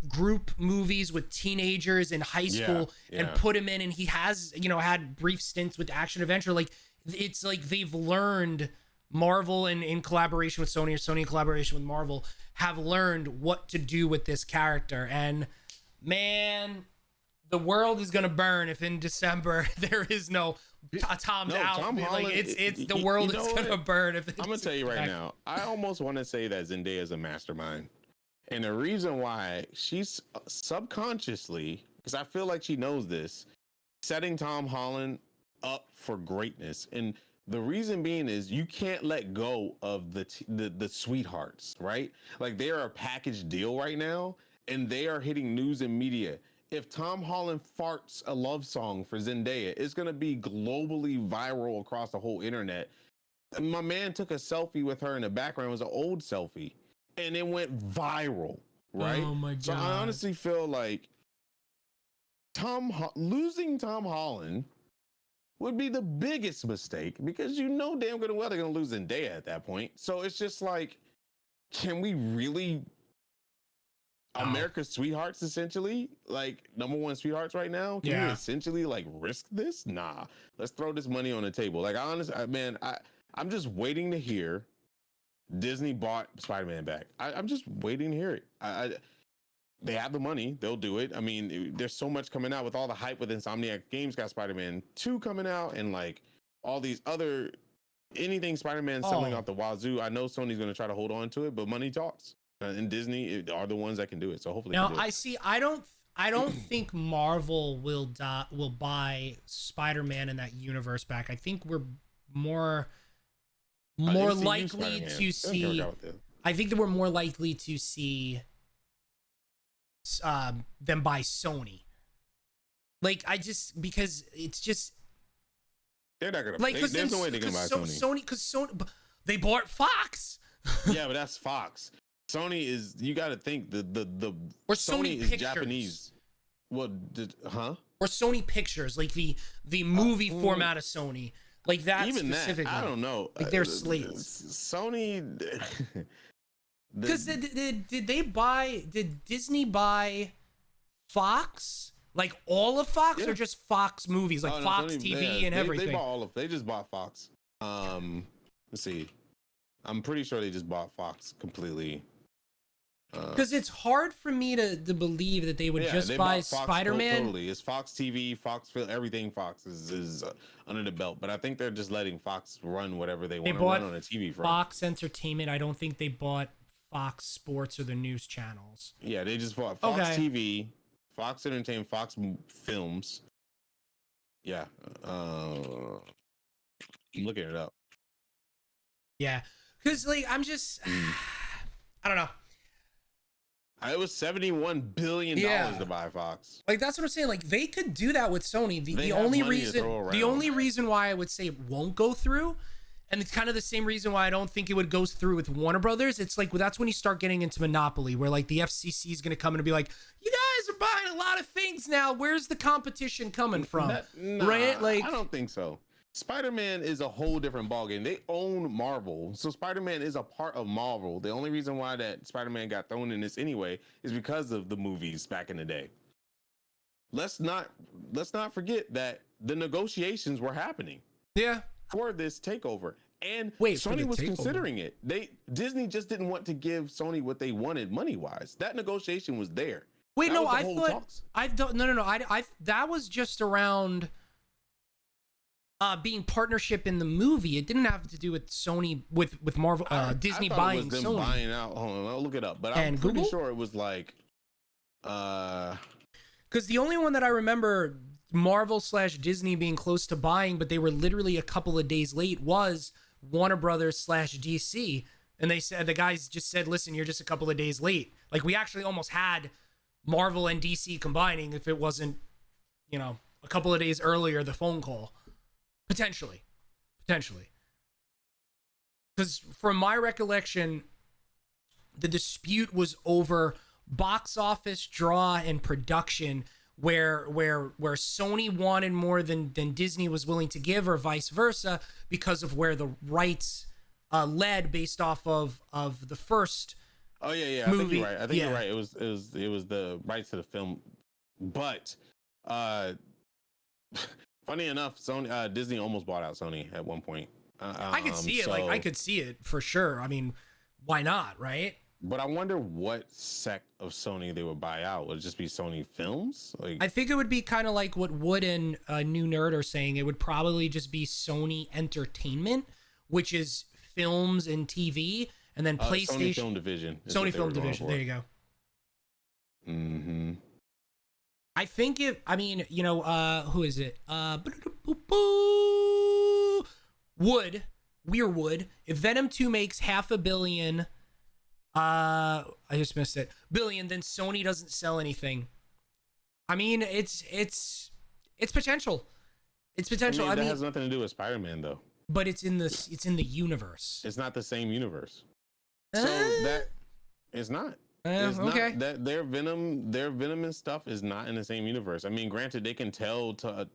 group movies with teenagers in high school, and put him in, and he has had brief stints with action adventure. Like it's like they've learned. Marvel in collaboration with Sony, or Sony in collaboration with Marvel, have learned what to do with this character. And man, the world is gonna burn if in December there is no Tom's out. Tom Holland, like it's the world is gonna burn if. I'm gonna tell you right now. I almost want to say that Zendaya is a mastermind, and the reason why she's subconsciously, because I feel like she knows this, setting Tom Holland up for greatness. And the reason being is you can't let go of the sweethearts, right? Like they are a package deal right now, and they are hitting news and media. If Tom Holland farts a love song for Zendaya, it's gonna be globally viral across the whole internet. My man took a selfie with her in the background. It was an old selfie, and it went viral, right? Oh my god! So I honestly feel like losing Tom Holland would be the biggest mistake, because damn good and well they're gonna lose Zendaya at that point. So it's just like, can we really Oh, America's sweethearts, essentially, like number one sweethearts right now. Can you yeah. essentially like risk this? Nah, let's throw this money on the table. Like, man, I'm just waiting to hear Disney bought Spider-Man back. I'm just waiting to hear it. They have the money, they'll do it. I mean, there's so much coming out with all the hype with Insomniac Games got Spider-Man 2 coming out, and like all these other anything Spider-Man selling Oh, out the wazoo. I know Sony's going to try to hold on to it, but money talks. And Disney are the ones that can do it. So hopefully, they now can do I it. see. I don't think Marvel will buy Spider-Man in that universe back. I think we're more MCU likely Spider-Man. to They don't care see. about that. I think that we're more likely to see them buy Sony. Like I just because it's just They're not gonna. like There's no way they're gonna buy Sony. Because Sony they bought Fox. Yeah, but that's Fox. Sony is. You got to think the Or Sony Sony is Pictures. Japanese. Well, huh? Or Sony Pictures, like the movie format of Sony, like that Even specifically. that, I don't know. Like their slates. Sony. Because did Disney buy Fox? Like all of Fox, Yeah. or just Fox movies, like Oh, no, Fox Sony, TV yeah, and everything? They bought all of. They just bought Fox. Let's see. I'm pretty sure they just bought Fox completely. Because it's hard for me to believe that they would just they buy bought Fox Spider-Man. Totally, it's Fox TV, Fox Film, everything Fox is under the belt. But I think they're just letting Fox run whatever they want to bought run on a TV front. Fox Entertainment. I don't think they bought Fox Sports or the news channels. Yeah, they just bought Fox Okay. TV, Fox Entertainment, Films. Yeah, I'm looking it up. Yeah, because like I'm just, I don't know. It was $71 billion to buy Fox. Like that's what I'm saying. Like they could do that with Sony. They The have only money to reason, throw around. the only reason why I would say it won't go through, and it's kind of the same reason why I don't think it would go through with Warner Brothers. It's like, well, that's when you start getting into monopoly, where like the FCC is going to come in and be like, you guys are buying a lot of things now. Where's the competition coming from? Right? Like I don't think so. Spider-Man is a whole different ballgame. They own Marvel, so Spider-Man is a part of Marvel. The only reason why that Spider-Man got thrown in this anyway is because of the movies back in the day. Let's not forget that the negotiations were happening yeah. for this takeover, and Wait, for Sony the was takeover? considering it. Disney just didn't want to give Sony what they wanted money-wise. That negotiation was there. Wait, That no, was the I whole thought talks. I don't. No. I that was just around. Being partnership in the movie, it didn't have to do with Sony with Marvel, Disney I thought buying it was them Sony. buying out. Hold on, I'll look it up. But I'm And pretty Google? sure it was like, Because the only one that I remember Marvel / Disney being close to buying, but they were literally a couple of days late, was Warner Brothers / DC. And they said, the guys just said, listen, you're just a couple of days late. Like we actually almost had Marvel and DC combining if it wasn't, a couple of days earlier, the phone call. Potentially. Because from my recollection, the dispute was over box office draw and production, where Sony wanted more than Disney was willing to give, or vice versa, because of where the rights led based off of the first. oh yeah, movie. I think you're right. I think Yeah. you're right. It was the rights to the film, but funny enough, Disney almost bought out Sony at one point. I could see it. Like I could see it for sure. I mean, why not, right? But I wonder what sect of Sony they would buy out. Would it just be Sony Films? Like, I think it would be kind of like what Wood and New Nerd are saying. It would probably just be Sony Entertainment, which is films and TV, and then PlayStation. Sony Film Division. is what Sony they Film were going Division. for. There you go. Mm-hmm. I think who is it? Wood. Weirwood. If Venom 2 makes $500 million, I just missed it, billion, then Sony doesn't sell anything. I mean, it's potential. It's potential. That has nothing to do with Spider-Man though. But it's in the universe. It's not the same universe. So that it's not. It's okay. not that their Venom and stuff is not in the same universe. I mean, granted, they can tell to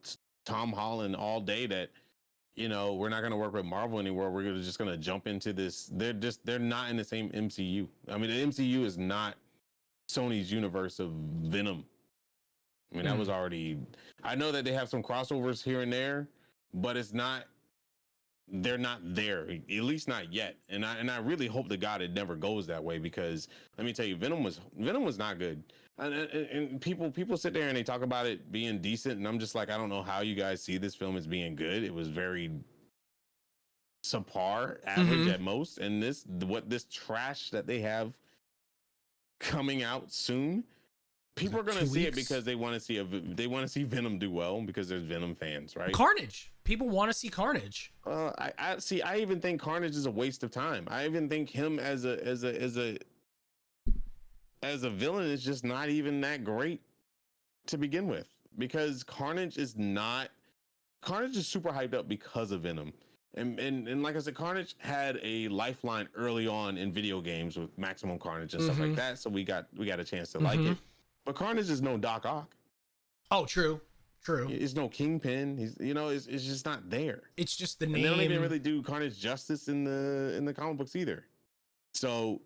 Tom Holland all day that, we're not going to work with Marvel anymore. We're just going to jump into this. They're not in the same MCU. I mean, the MCU is not Sony's universe of Venom. I mean, that was already. I know that they have some crossovers here and there, but it's not. They're not there, at least not yet. And I really hope to God it never goes that way, because let me tell you, Venom was not good. And people sit there and they talk about it being decent, and I'm just like, I don't know how you guys see this film as being good. It was very subpar, average at most. And this trash that they have coming out soon, people are going to see it because they want to see Venom do well, because there's Venom fans, right? Carnage. People want to see Carnage. I see. I even think Carnage is a waste of time. I even think him as a villain is just not even that great to begin with, because Carnage is super hyped up because of Venom. And like I said, Carnage had a lifeline early on in video games with Maximum Carnage and stuff like that. So we got a chance to like it. But Carnage is no Doc Ock. Oh, true. It's no Kingpin. It's just not there. It's just the name. And they don't even really do Carnage justice in the comic books either. So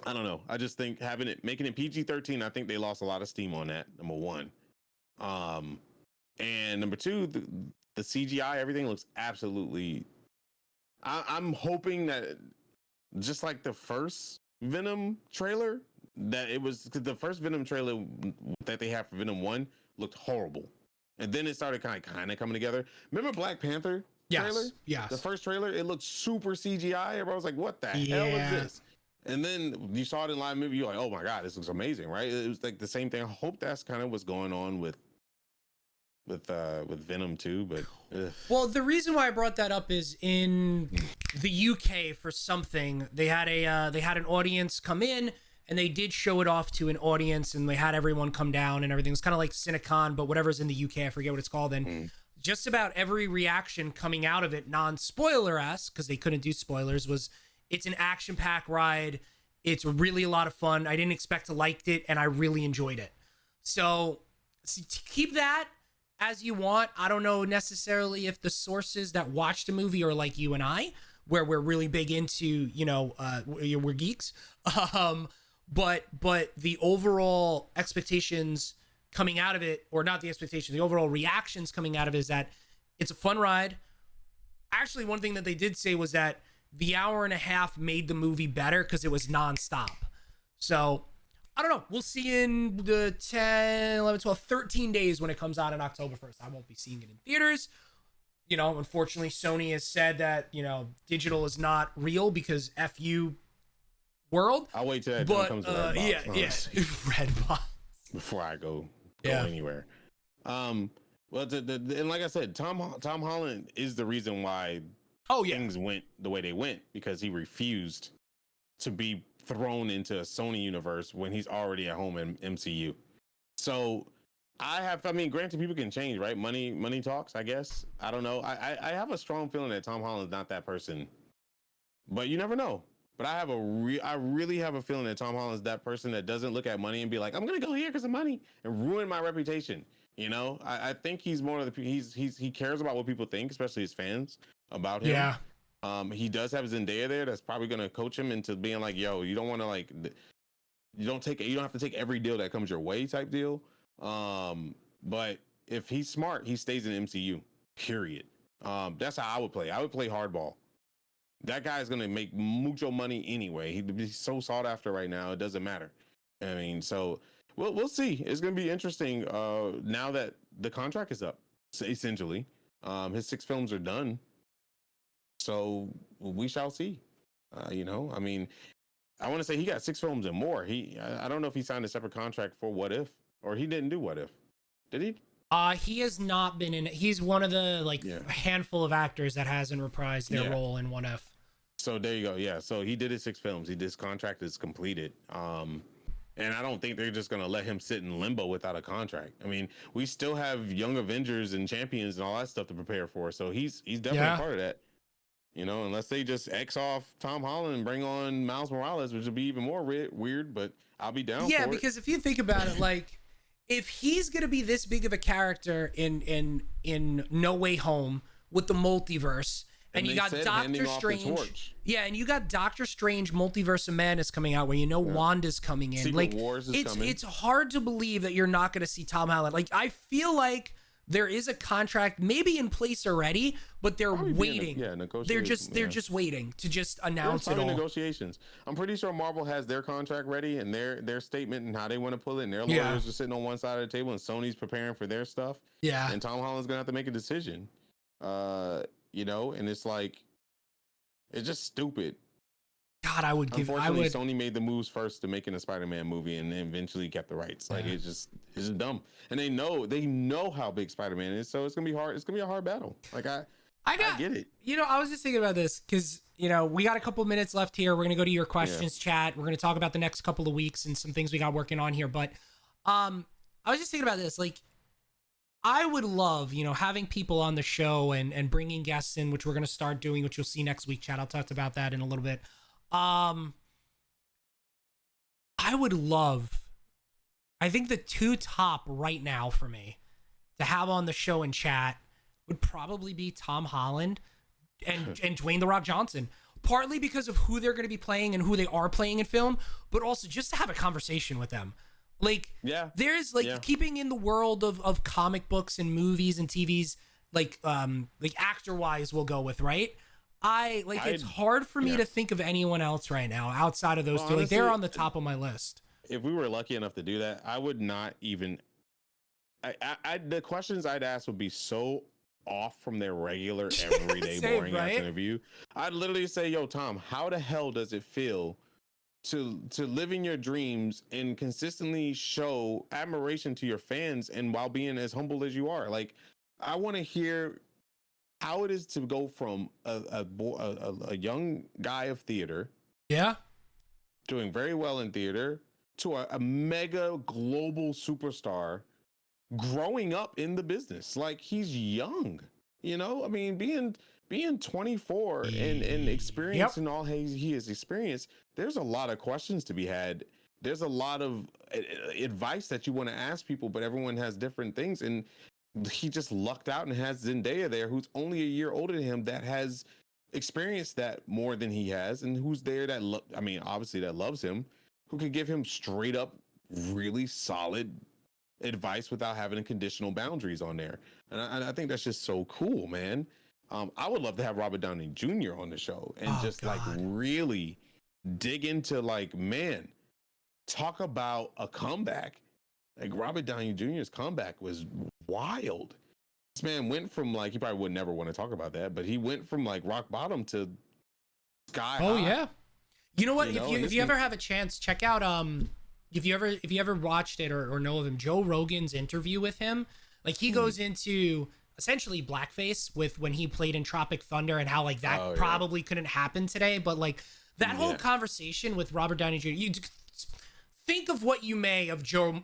I don't know. I just think making it PG-13, I think they lost a lot of steam on that. Number one. And number two, the CGI, everything looks absolutely. I'm hoping that just like the first Venom trailer, that it was, because the first Venom trailer that they had for Venom 1 looked horrible. And then it started kind of coming together. Remember Black Panther trailer? Yes. The first trailer, it looked super CGI. Everybody was like, what the hell is this? And then you saw it in live movie, you're like, oh my God, this looks amazing, right? It was like the same thing. I hope that's kind of what's going on with Venom too, but well, the reason why I brought that up is in the UK for something, they had an audience come in, and they did show it off to an audience, and they had everyone come down and everything. It was kind of like Cinecon, but whatever's in the UK, I forget what it's called. And just about every reaction coming out of it, non-spoiler-esque, because they couldn't do spoilers, was it's an action-packed ride. It's really a lot of fun. I didn't expect to like it, and I really enjoyed it. So keep that as you want. I don't know necessarily if the sources that watch the movie are like you and I, where we're really big into, we're geeks. But the overall expectations coming out of it, or not the expectations, the overall reactions coming out of it, is that it's a fun ride. Actually, one thing that they did say was that the hour and a half made the movie better because it was nonstop. So I don't know. We'll see in the 10, 11, 12, 13 days when it comes out on October 1st. I won't be seeing it in theaters. Unfortunately, Sony has said that, digital is not real because FU world. I'll wait till that comes to Red Box. Red Box. Before I go anywhere. Well, and like I said, Tom Holland is the reason why things went the way they went, because he refused to be thrown into a Sony universe when he's already at home in MCU. So granted, people can change, right? Money talks, I guess. I don't know. I have a strong feeling that Tom Holland's not that person, but you never know. But I really have a feeling that Tom Holland's that person that doesn't look at money and be like, I'm gonna go here because of money, and ruin my reputation. I think he's more of he cares about what people think, especially his fans, about him. Yeah. He does have Zendaya there that's probably gonna coach him into being like, yo, you don't want to you don't have to take every deal that comes your way type deal. But if he's smart, he stays in MCU. Period. That's how I would play. I would play hardball. That guy's gonna make mucho money anyway. He's so sought after right now. It doesn't matter. I mean, so we'll see. It's gonna be interesting. Now that the contract is up, essentially, his 6 films are done. So we shall see. I mean, I want to say he got 6 films and more. I don't know if he signed a separate contract for What If, or he didn't do What If. Did he? He has not been in it. He's one of the handful of actors that hasn't reprised their role in What If. So there you go. Yeah. So he did his 6 films. His contract is completed. And I don't think they're just going to let him sit in limbo without a contract. I mean, we still have Young Avengers and Champions and all that stuff to prepare for. So he's definitely a part of that. Unless they just X off Tom Holland and bring on Miles Morales, which would be even more weird, but I'll be down for it. Yeah, because if you think about it, if he's going to be this big of a character in No Way Home with the multiverse, And you they got said Doctor handing off the Strange. torch. Yeah, and you got Doctor Strange Multiverse of Madness coming out where Wanda's coming in. Secret Like Wars is coming. It's hard to believe that you're not going to see Tom Holland. Like I feel like there is a contract maybe in place already, but they're waiting. They're just waiting to just announce it all. Negotiations. I'm pretty sure Marvel has their contract ready and their statement and how they want to pull it, and their lawyers are sitting on one side of the table, and Sony's preparing for their stuff. Yeah. And Tom Holland's gonna have to make a decision. You know, and it's like, it's just stupid. God, Unfortunately, Sony made the moves first to making a Spider-Man movie, and then eventually kept the rights. Like it's just dumb. And they know how big Spider-Man is, so it's gonna be hard. It's gonna be a hard battle. Like I get it. You know, I was just thinking about this because we got a couple minutes left here. We're gonna go to your questions chat. We're gonna talk about the next couple of weeks and some things we got working on here. But I was just thinking about this. Like, I would love, having people on the show and bringing guests in, which we're gonna start doing, which you'll see next week. Chat. I'll talk about that in a little bit. I would love, I think the two top right now for me to have on the show and chat would probably be Tom Holland and Dwayne "The Rock" Johnson, partly because of who they're going to be playing and who they are playing in film, but also just to have a conversation with them. Like, there's keeping in the world of comic books and movies and TVs, like actor wise, we'll go with, right? It's hard for me to think of anyone else right now outside of those two. Honestly, they're on the top of my list. If we were lucky enough to do that, I would not even. The questions I'd ask would be so off from their regular, everyday, boring ass interview. I'd literally say, "Yo, Tom, how the hell does it feel to live in your dreams and consistently show admiration to your fans, and while being as humble as you are?" Like, I want to hear how it is to go from a young guy of theater, doing very well in theater, to a mega global superstar, growing up in the business. Like, he's young, I mean, being 24 and experiencing all he has experienced. There's a lot of questions to be had. There's a lot of advice that you want to ask people, but everyone has different things, and he just lucked out and has Zendaya there, who's only a year older than him, that has experienced that more than he has, and who's there that obviously that loves him, who could give him straight up really solid advice without having conditional boundaries on there. And I think that's just so cool, man. I would love to have Robert Downey Jr. on the show and really dig into, like, man, talk about a comeback. Like, Robert Downey Jr.'s comeback was wild. This man went from, like, he probably would never want to talk about that, but he went from, like, rock bottom to sky high. Yeah. You know what? If you ever have a chance, check out if you ever watched it or know of him, Joe Rogan's interview with him. Like, he goes into essentially blackface with when he played in Tropic Thunder and how, like, that probably couldn't happen today, but, like, that whole conversation with Robert Downey Jr. You think of what you may of Joe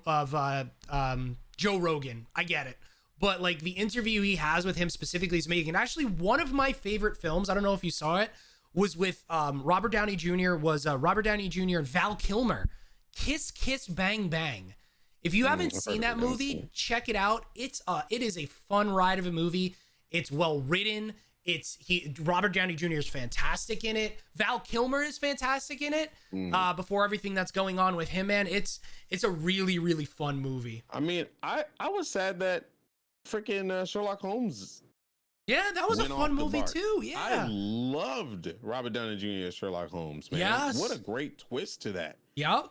Rogan. I get it. But, like, the interview he has with him specifically is making. And actually, one of my favorite films, I don't know if you saw it, was with Robert Downey Jr. Robert Downey Jr. and Val Kilmer. Kiss Kiss Bang Bang. If you haven't seen that movie, check it out. It is a fun ride of a movie. It's well written. Robert Downey Jr. is fantastic in it. Val Kilmer is fantastic in it. Before everything that's going on with him, man, it's a really, really fun movie. I mean, I was sad that freaking Sherlock Holmes. Yeah, that was a fun movie too. Yeah, I loved Robert Downey Jr. as Sherlock Holmes, man. Yes. What a great twist to that. Yep.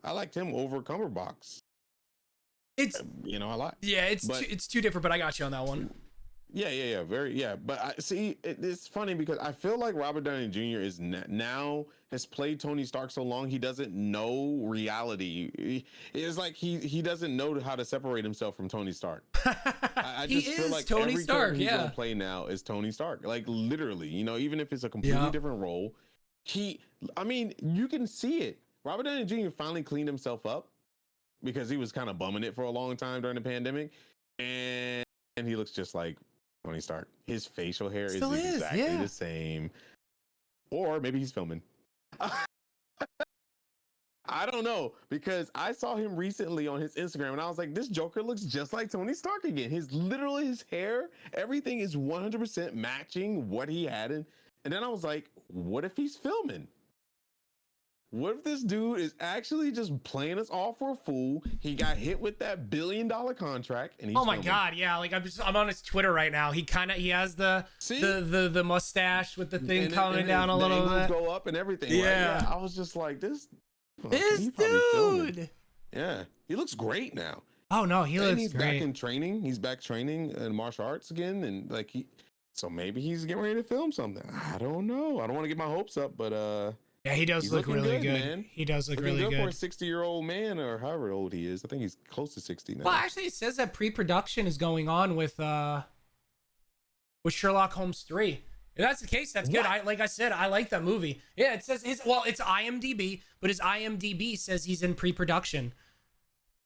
I liked him over Cumberbatch. It's a lot. Yeah, it's too different, but I got you on that one. Yeah, but I see. It's funny because I feel like Robert Downey Jr. is now has played Tony Stark so long he doesn't know reality. It's like he doesn't know how to separate himself from Tony Stark. I just feel like Tony every Stark. He's gonna play now is Tony Stark. Like, literally, even if it's a completely different role, you can see it. Robert Downey Jr. finally cleaned himself up because he was kind of bumming it for a long time during the pandemic, and he looks just like Tony Stark. His facial hair is exactly the same. Or maybe he's filming. I don't know, because I saw him recently on his Instagram and I was like, this Joker looks just like Tony Stark again. His hair, everything is 100% matching what he had in. And then I was like, what if he's filming? What if this dude is actually just playing us all for a fool? He got hit with that $1 billion contract, and he's Oh my filming. God, yeah. Like I'm on his Twitter right now. He has the mustache with the thing coming down a little bit. Go up and everything. Yeah. Right? I was just like, this This probably filming. dude. Yeah, he looks great now. Oh no, he And looks he's great. back in training. He's back training in martial arts again, and like so maybe he's getting ready to film something. I don't know. I don't want to get my hopes up, but yeah, he does look really good. Man. He does look Looking really good for a 60-year-old man, or however old he is. I think he's close to 60 now. Well, actually, it says that pre-production is going on with Sherlock Holmes 3. If that's the case, that's good. Like I said, I like that movie. Yeah, it says it's IMDb, but his IMDb says he's in pre-production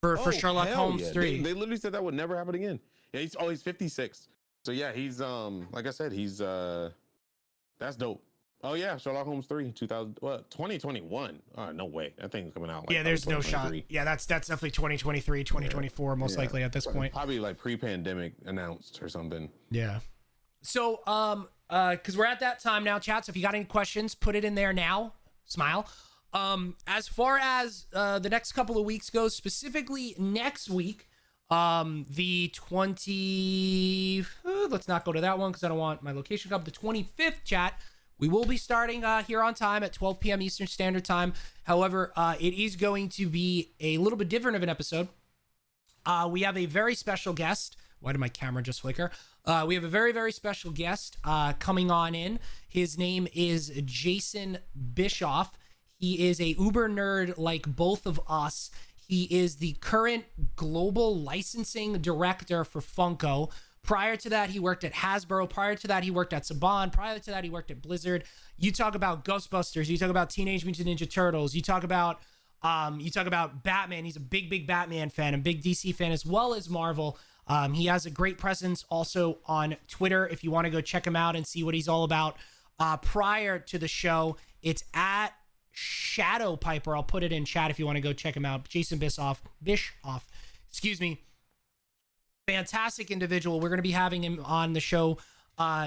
for Sherlock Holmes 3. They literally said that would never happen again. Yeah, he's 56. So yeah, he's like I said, he's that's dope. Oh yeah, Sherlock Holmes 3, 2021. No way. That thing's coming out. Like, yeah, there's no shot. Yeah, that's definitely 2023, 2024, most likely at this point. Probably like pre-pandemic announced or something. Yeah. So, because we're at that time now, chat. So if you got any questions, put it in there now. Smile. As far as the next couple of weeks goes, specifically next week, the 20. Let's not go to that one because I don't want my location up. The 25th, chat. We will be starting here on time at 12 p.m. Eastern Standard Time. However, it is going to be a little bit different of an episode. We have a very special guest. Why did my camera just flicker? We have a very, very special guest coming on in. His name is Jason Bischoff. He is a uber nerd like both of us. He is the current global licensing director for Funko. Prior to that, he worked at Hasbro. Prior to that, he worked at Saban. Prior to that, he worked at Blizzard. You talk about Ghostbusters. You talk about Teenage Mutant Ninja Turtles. You talk about Batman. He's a big Batman fan, a big DC fan, as well as Marvel. He has a great presence also on Twitter. If you want to go check him out and see what he's all about. Prior to the show, it's at Shadow Piper. I'll put it in chat if you want to go check him out. Jason Bischoff. Excuse me. Fantastic individual. We're going to be having him on the show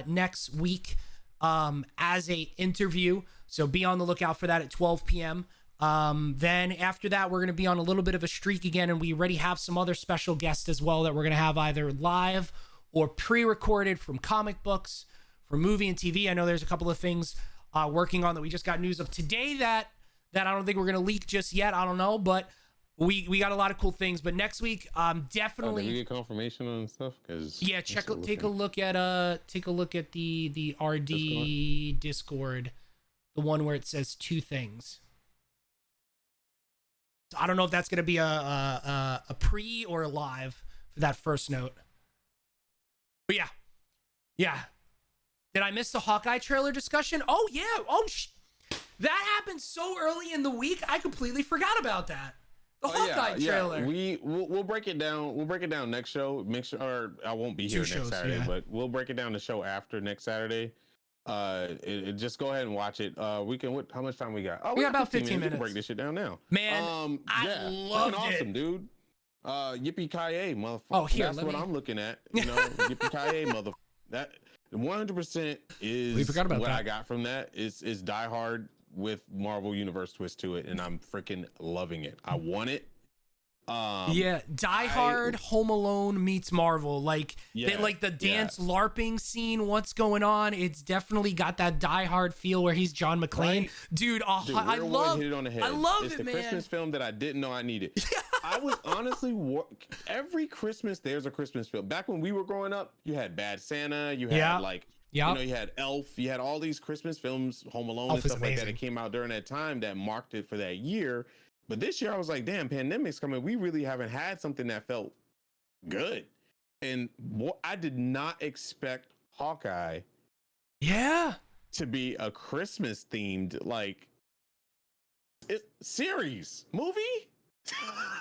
next week as a interview. So be on the lookout for that at 12 p.m. Then after that, we're going to be on a little bit of a streak again, and we already have some other special guests as well that we're going to have either live or pre-recorded from comic books, from movie and TV. I know there's a couple of things working on that we just got news of today that I don't think we're going to leak just yet. I don't know, but we got a lot of cool things. But next week, definitely. Did we get confirmation on stuff? Because yeah, take a look at the RD Discord, the one where it says two things. I don't know if that's going to be a pre or a live for that first note. But yeah. Did I miss the Hawkeye trailer discussion? Oh yeah. That happened so early in the week. I completely forgot about that. The Hawkeye trailer. Yeah. We'll break it down. We'll break it down next show. Make sure, or I won't be here next Saturday, but we'll break it down the show after next Saturday. Just go ahead and watch it. We can. How much time we got? Oh, we got about 15 minutes. We can break this shit down now. Man, I loved it. Awesome, dude. Yippee ki-yay, motherfucker. Oh, here, that's what I'm looking at. You know, yippee ki-yay, motherfucker. That 100% is what I got from that. Is Die Hard with Marvel Universe twist to it, and I'm freaking loving it. I want it. Die Hard, Home Alone meets Marvel. Like the dance LARPing scene. What's going on? It's definitely got that Die Hard feel where he's John McClane, right? Dude. I love it, man. It's the Christmas film that I didn't know I needed. I was honestly every Christmas there's a Christmas film. Back when we were growing up, you had Bad Santa, you had you had Elf, you had all these Christmas films, Home Alone and stuff like that. It came out during that time that marked it for that year. But this year I was like, damn, pandemic's coming. We really haven't had something that felt good. And I did not expect Hawkeye to be a Christmas themed series movie.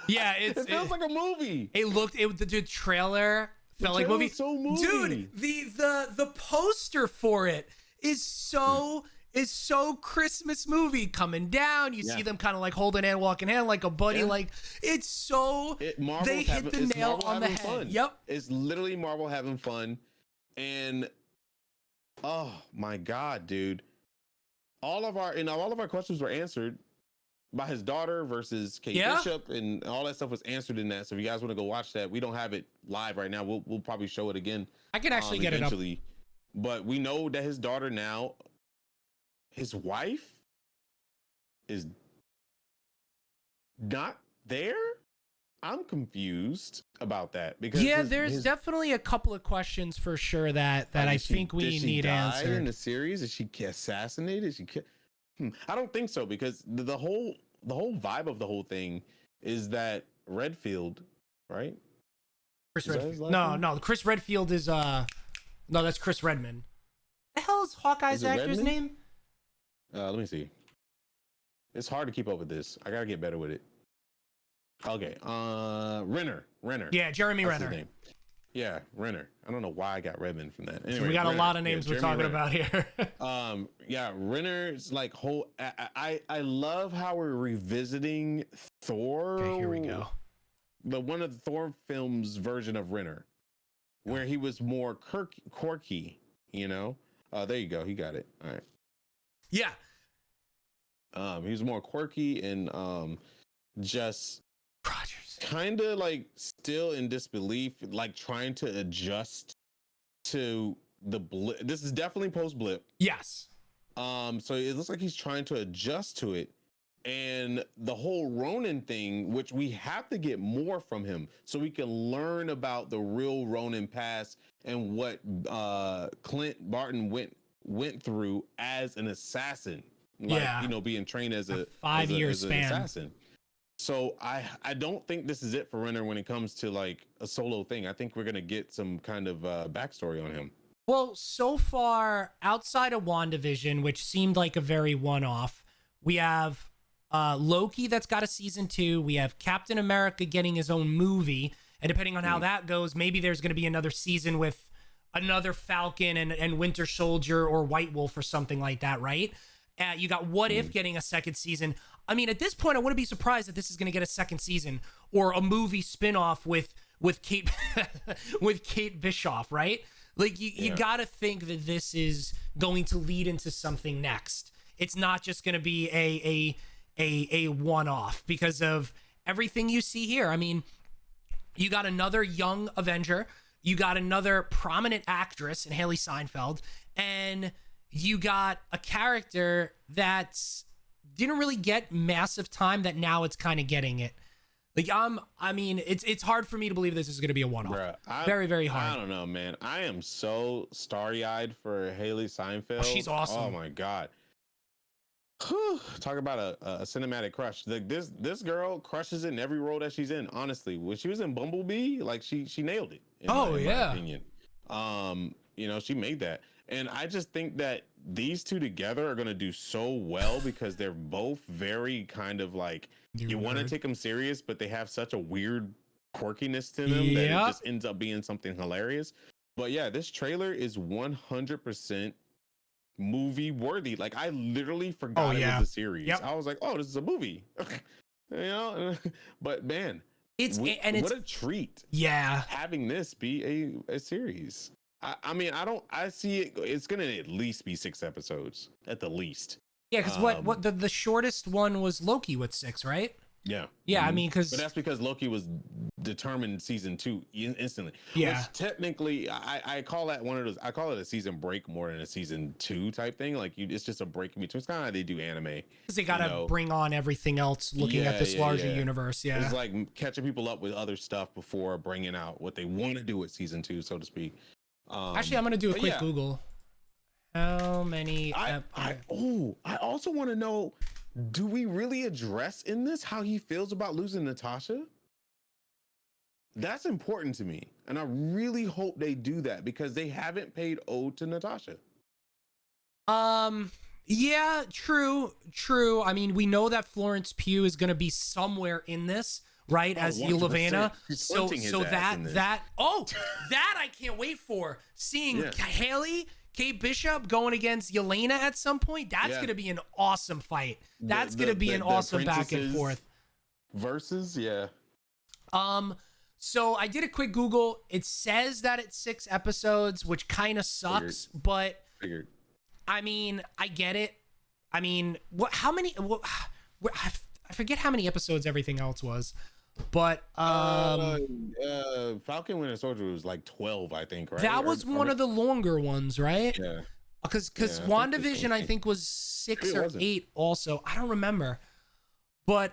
Yeah, it feels like a movie. The trailer felt like movie. So movie. Dude, the poster for it is so is so Christmas movie coming down. You see them kind of like holding hand, walking hand like a buddy. Yeah. Like it's so they hit the nail on the head. Fun. Yep. It's literally Marvel having fun. And oh my God, dude. All of our questions were answered by his daughter versus Kate Bishop, and all that stuff was answered in that. So if you guys want to go watch that, we don't have it live right now. We'll probably show it again. I can actually get it up. But we know that his daughter now, his wife is not there. I'm confused about that because there's definitely a couple of questions for sure that I think we need answered in the series. Is she assassinated? Is she? I don't think so because the whole vibe of the whole thing is that Redfield, right? Chris Redfield. No, Chris Redfield is no, that's Chris Redmond. The hell is Hawkeye's actor's name? Let me see. It's hard to keep up with this. I gotta get better with it. Okay, Renner. Yeah, Jeremy Renner. His name. Yeah, Renner. I don't know why I got Redmond from that. Anyway, so we got Renner. A lot of names we're talking about here. Yeah, Renner's like whole. I love how we're revisiting Thor. Okay, here we go. One of the Thor films version of Renner, where he was more quirky. You know. There you go. He got it. All right. Yeah. He was more quirky and just Rogers. Kind of like still in disbelief, like trying to adjust to the blip. This is definitely post blip. Yes. So it looks like he's trying to adjust to it. And the whole Ronin thing, which we have to get more from him so we can learn about the real Ronin past and what Clint Barton went through as an assassin. Like, you know, being trained as a 5-year span. Assassin. So I don't think this is it for Renner when it comes to like a solo thing. I think we're going to get some kind of backstory on him. Well, so far outside of WandaVision, which seemed like a very one-off, we have Loki that's got a season 2. We have Captain America getting his own movie. And depending on how that goes, maybe there's going to be another season with another Falcon and Winter Soldier or White Wolf or something like that, right? You got What If getting a second season. I mean, at this point, I wouldn't be surprised that this is going to get a second season or a movie spinoff with Kate with Kate Bischoff, right? Like you got to think that this is going to lead into something next. It's not just going to be a one-off because of everything you see here. I mean, you got another young Avenger, you got another prominent actress in Haley Steinfeld, and you got a character that's didn't really get massive time that now it's kind of getting it. Like I mean, it's hard for me to believe this is going to be a one-off. Very, very hard. I don't know, man. I am so starry-eyed for Haley Steinfeld. Oh, she's awesome. Oh my God. Whew. Talk about a cinematic crush. Like this girl crushes it in every role that she's in. Honestly, when she was in Bumblebee, like she nailed it. In my opinion. You know, she made that. And I just think that these two together are going to do so well because they're both very kind of like, you want to take them serious, but they have such a weird quirkiness to them that it just ends up being something hilarious. But yeah, this trailer is 100% movie worthy. Like I literally forgot it was a series. I was like, oh, this is a movie. You know, but man, what a treat. Yeah. Having this be a series. I mean, I see it. It's going to at least be 6 episodes at the least. Yeah. Cause what the shortest one was Loki with 6, right? Yeah. Yeah. I mean, but that's because Loki was determined season 2 instantly. Yeah. Which technically I call that one of those, I call it a season break more than a season 2 type thing. Like it's just a break in between. It's kind of how they do anime. Cause they got to bring on everything else looking at this larger universe. Yeah. It's like catching people up with other stuff before bringing out what they want to do with season 2, so to speak. Actually, I'm gonna do a quick Google. How many? I also want to know: do we really address in this how he feels about losing Natasha? That's important to me, and I really hope they do that because they haven't paid ode to Natasha. Yeah, true. I mean, we know that Florence Pugh is gonna be somewhere in this. Right, as Yelena. So that I can't wait for seeing Haley Kate Bishop going against Yelena at some point. That's going to be an awesome fight. That's going to be an awesome back and forth. Versus, yeah. So I did a quick Google. It says that it's 6 episodes, which kind of sucks, but I mean, I get it. I mean, I forget how many episodes everything else was, but Falcon Winter Soldier was like 12, I think, right? That was one of the longer ones, right? Yeah. Because WandaVision, I think, was 6 or 8 also. I don't remember. But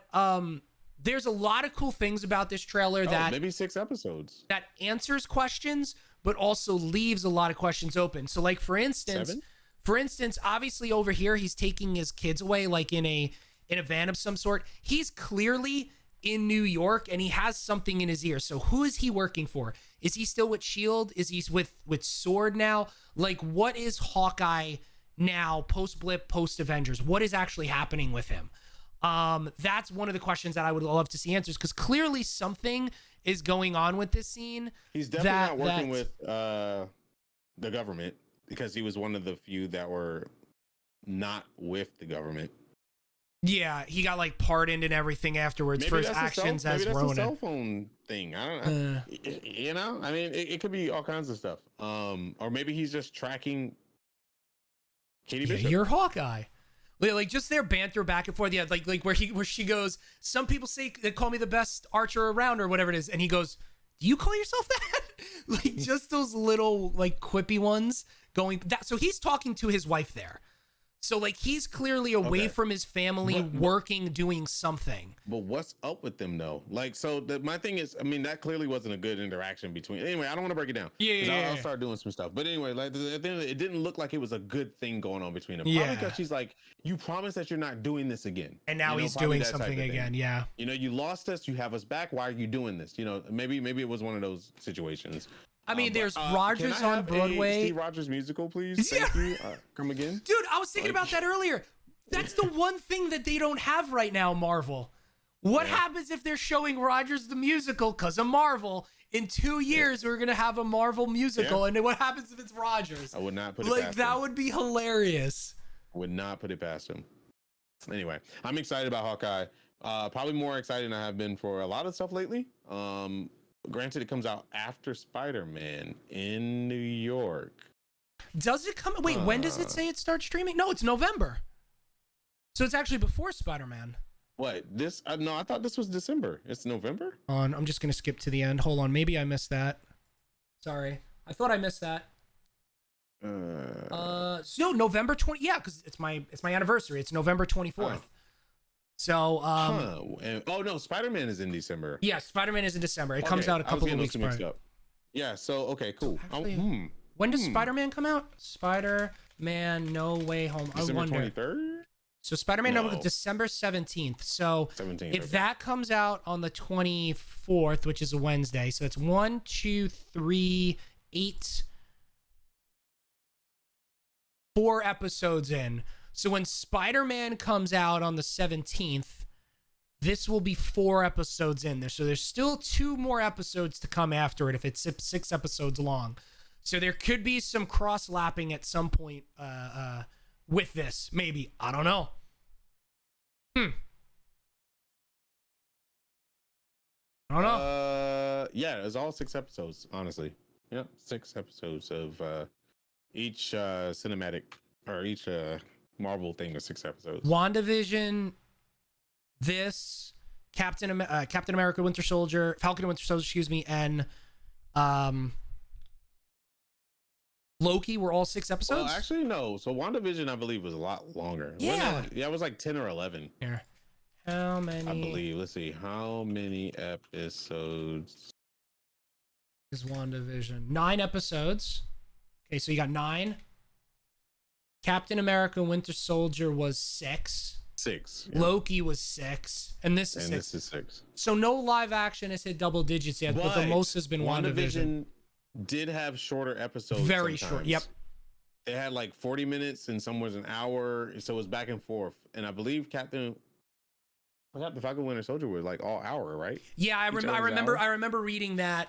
there's a lot of cool things about this trailer that maybe 6 episodes that answers questions, but also leaves a lot of questions open. So, like, for instance, 7? Obviously over here, he's taking his kids away, like in a van of some sort. He's clearly in New York and he has something in his ear. So who is he working for? Is he still with SHIELD? Is he with SWORD now? Like, what is Hawkeye now, post Blip, post Avengers? What is actually happening with him? That's one of the questions that I would love to see answers, because clearly something is going on with this scene. He's definitely not working with the government, because he was one of the few that were not with the government. Yeah, he got like pardoned and everything afterwards for his actions as Ronin. Maybe that's a cell phone thing. I don't know. You know, I mean, it could be all kinds of stuff. Or maybe he's just tracking Katie Bishop. You're Hawkeye. Like just their banter back and forth. Yeah, like where she goes, some people say they call me the best archer around or whatever it is, and he goes, "Do you call yourself that?" Like just those little like quippy ones going. So he's talking to his wife there. So, like, he's clearly away from his family, working, doing something. But what's up with them, though? Like, so my thing is, I mean, that clearly wasn't a good interaction between. Anyway, I don't want to break it down. I'll start doing some stuff. But anyway, like, at the end, it didn't look like it was a good thing going on between them. Yeah. Probably because she's like, you promised that you're not doing this again. And now he's doing something again. Yeah. You know, you lost us. You have us back. Why are you doing this? You know, maybe it was one of those situations. I mean, there's Rogers on Broadway. Steve Rogers musical, please. Thank you. Come again, dude. I was thinking about that earlier. That's the one thing that they don't have right now, Marvel. What happens if they're showing Rogers the musical because of Marvel? In 2 years, we're gonna have a Marvel musical, and then what happens if it's Rogers? I would not put it like past that. Him. Would be hilarious. Would not put it past him. Anyway, I'm excited about Hawkeye. Probably more excited than I have been for a lot of stuff lately. Granted, it comes out after Spider-Man in New York. Does it come? Wait, when does it say it starts streaming? No, it's November. So it's actually before Spider-Man. What? This? No, I thought this was December. It's November? I'm just going to skip to the end. Hold on. Maybe I missed that. Sorry. I thought I missed that. So November 20. Yeah, because it's my anniversary. It's November 24th. So, oh no, Spider-Man is in December. Yeah, Spider-Man is in December. It comes out a couple of weeks prior. Yeah, so okay, cool. Actually, when does Spider-Man come out? Spider-Man No Way Home. December I wonder. 23rd? So Spider-Man December 17th. So 17th, if that comes out on the 24th, which is a Wednesday, so it's 1, 2, 3, 8, 4 episodes in. So when Spider-Man comes out on the 17th, this will be 4 episodes in there. So there's still 2 more episodes to come after it if it's 6 episodes long. So there could be some cross-lapping at some point with this. Maybe. I don't know. I don't know. Yeah, it was all 6 episodes, honestly. Yep, 6 episodes of each cinematic or each Marvel thing was 6 episodes. WandaVision, this, Captain America, Winter Soldier, Falcon and Winter Soldier, excuse me, and Loki were all 6 episodes. Well, actually, no. So WandaVision, I believe, was a lot longer. Yeah, it was like 10 or 11. Here, how many? I believe. Let's see. How many episodes is WandaVision? 9 episodes. Okay, so you got 9. Captain America Winter Soldier was 6. 6. Yeah. Loki was 6. And this is 6. This is 6. So no live action has hit double digits yet, but the most has been WandaVision. Did have shorter episodes. Very sometimes. Short. Yep. They had like 40 minutes and some was an hour. So it was back and forth. And I believe Captain Falcon Winter Soldier was like all hour, right? Yeah, I remember reading that.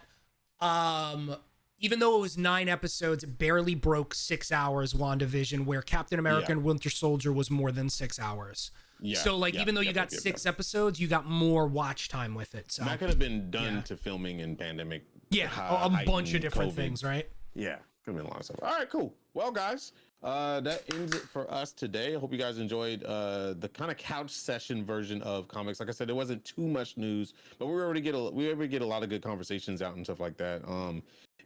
even though it was 9 episodes, it barely broke 6 hours. WandaVision, where Captain America and Winter Soldier was more than 6 hours. Yeah. So like, even though you got 6 episodes, you got more watch time with it. So that could have been done to filming in pandemic. Yeah, a bunch of different things, right? Yeah, could have been a lot of stuff. All right, cool. Well, guys, that ends it for us today. I hope you guys enjoyed the kind of couch session version of comics. Like I said, there wasn't too much news, but we already get a lot of good conversations out and stuff like that.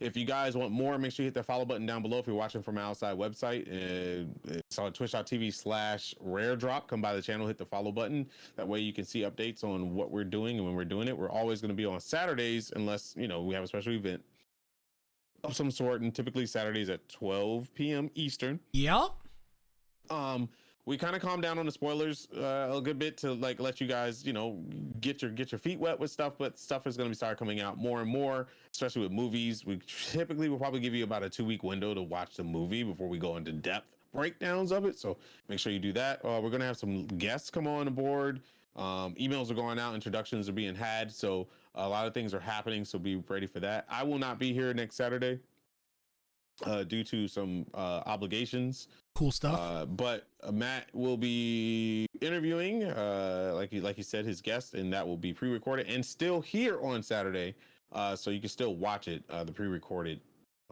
If you guys want more, make sure you hit that follow button down below. If you're watching from our outside website, it's on twitch.tv/raredrop. Come by the channel, hit the follow button. That way you can see updates on what we're doing and when we're doing it. We're always going to be on Saturdays unless, we have a special event of some sort, and typically Saturdays at 12 p.m. Eastern. Yep. We kind of calm down on the spoilers a good bit to like let you guys, get your feet wet with stuff, but stuff is going to be start coming out more and more, especially with movies. We typically will probably give you about a 2-week window to watch the movie before we go into depth breakdowns of it. So make sure you do that. We're going to have some guests come on board. Emails are going out, introductions are being had. So a lot of things are happening. So be ready for that. I will not be here next Saturday due to some obligations. Cool stuff. But Matt will be interviewing, like he said, his guest, and that will be pre-recorded and still here on Saturday. So you can still watch it, the pre-recorded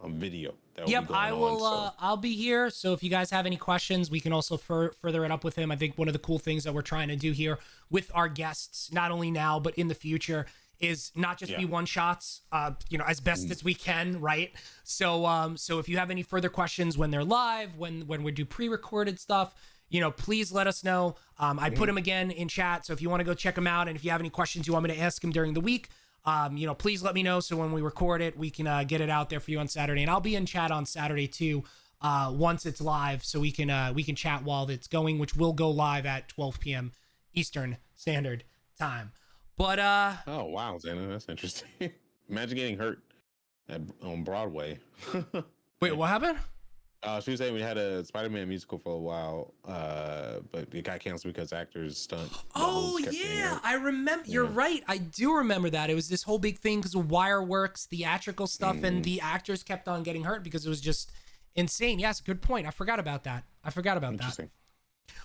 video. Yep, I will. I'll be here. So if you guys have any questions, we can also further it up with him. I think one of the cool things that we're trying to do here with our guests, not only now but in the future, is not just be one shots, as best as we can, right? So if you have any further questions when they're live, when we do pre-recorded stuff, please let us know. I put them again in chat, so if you want to go check them out, and if you have any questions you want me to ask him during the week, please let me know, so when we record it, we can get it out there for you on Saturday. And I'll be in chat on Saturday too, once it's live, so we can chat while it's going, which will go live at 12 p.m. Eastern Standard Time. But oh wow, Xana, that's interesting. Imagine getting hurt on Broadway. Wait, what happened? She was saying we had a Spider-Man musical for a while, but it got canceled because actors stunt. Oh yeah, I remember. You're right. I do remember that. It was this whole big thing because of Wireworks, theatrical stuff, and the actors kept on getting hurt because it was just insane. Yes, good point. I forgot about that. Interesting.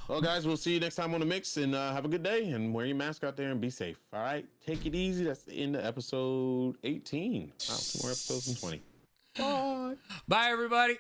Well, guys, we'll see you next time on The Mix, and have a good day, and wear your mask out there and be safe. All right? Take it easy. That's the end of episode 18. Wow, 2 more episodes than 20. Bye. Bye, everybody.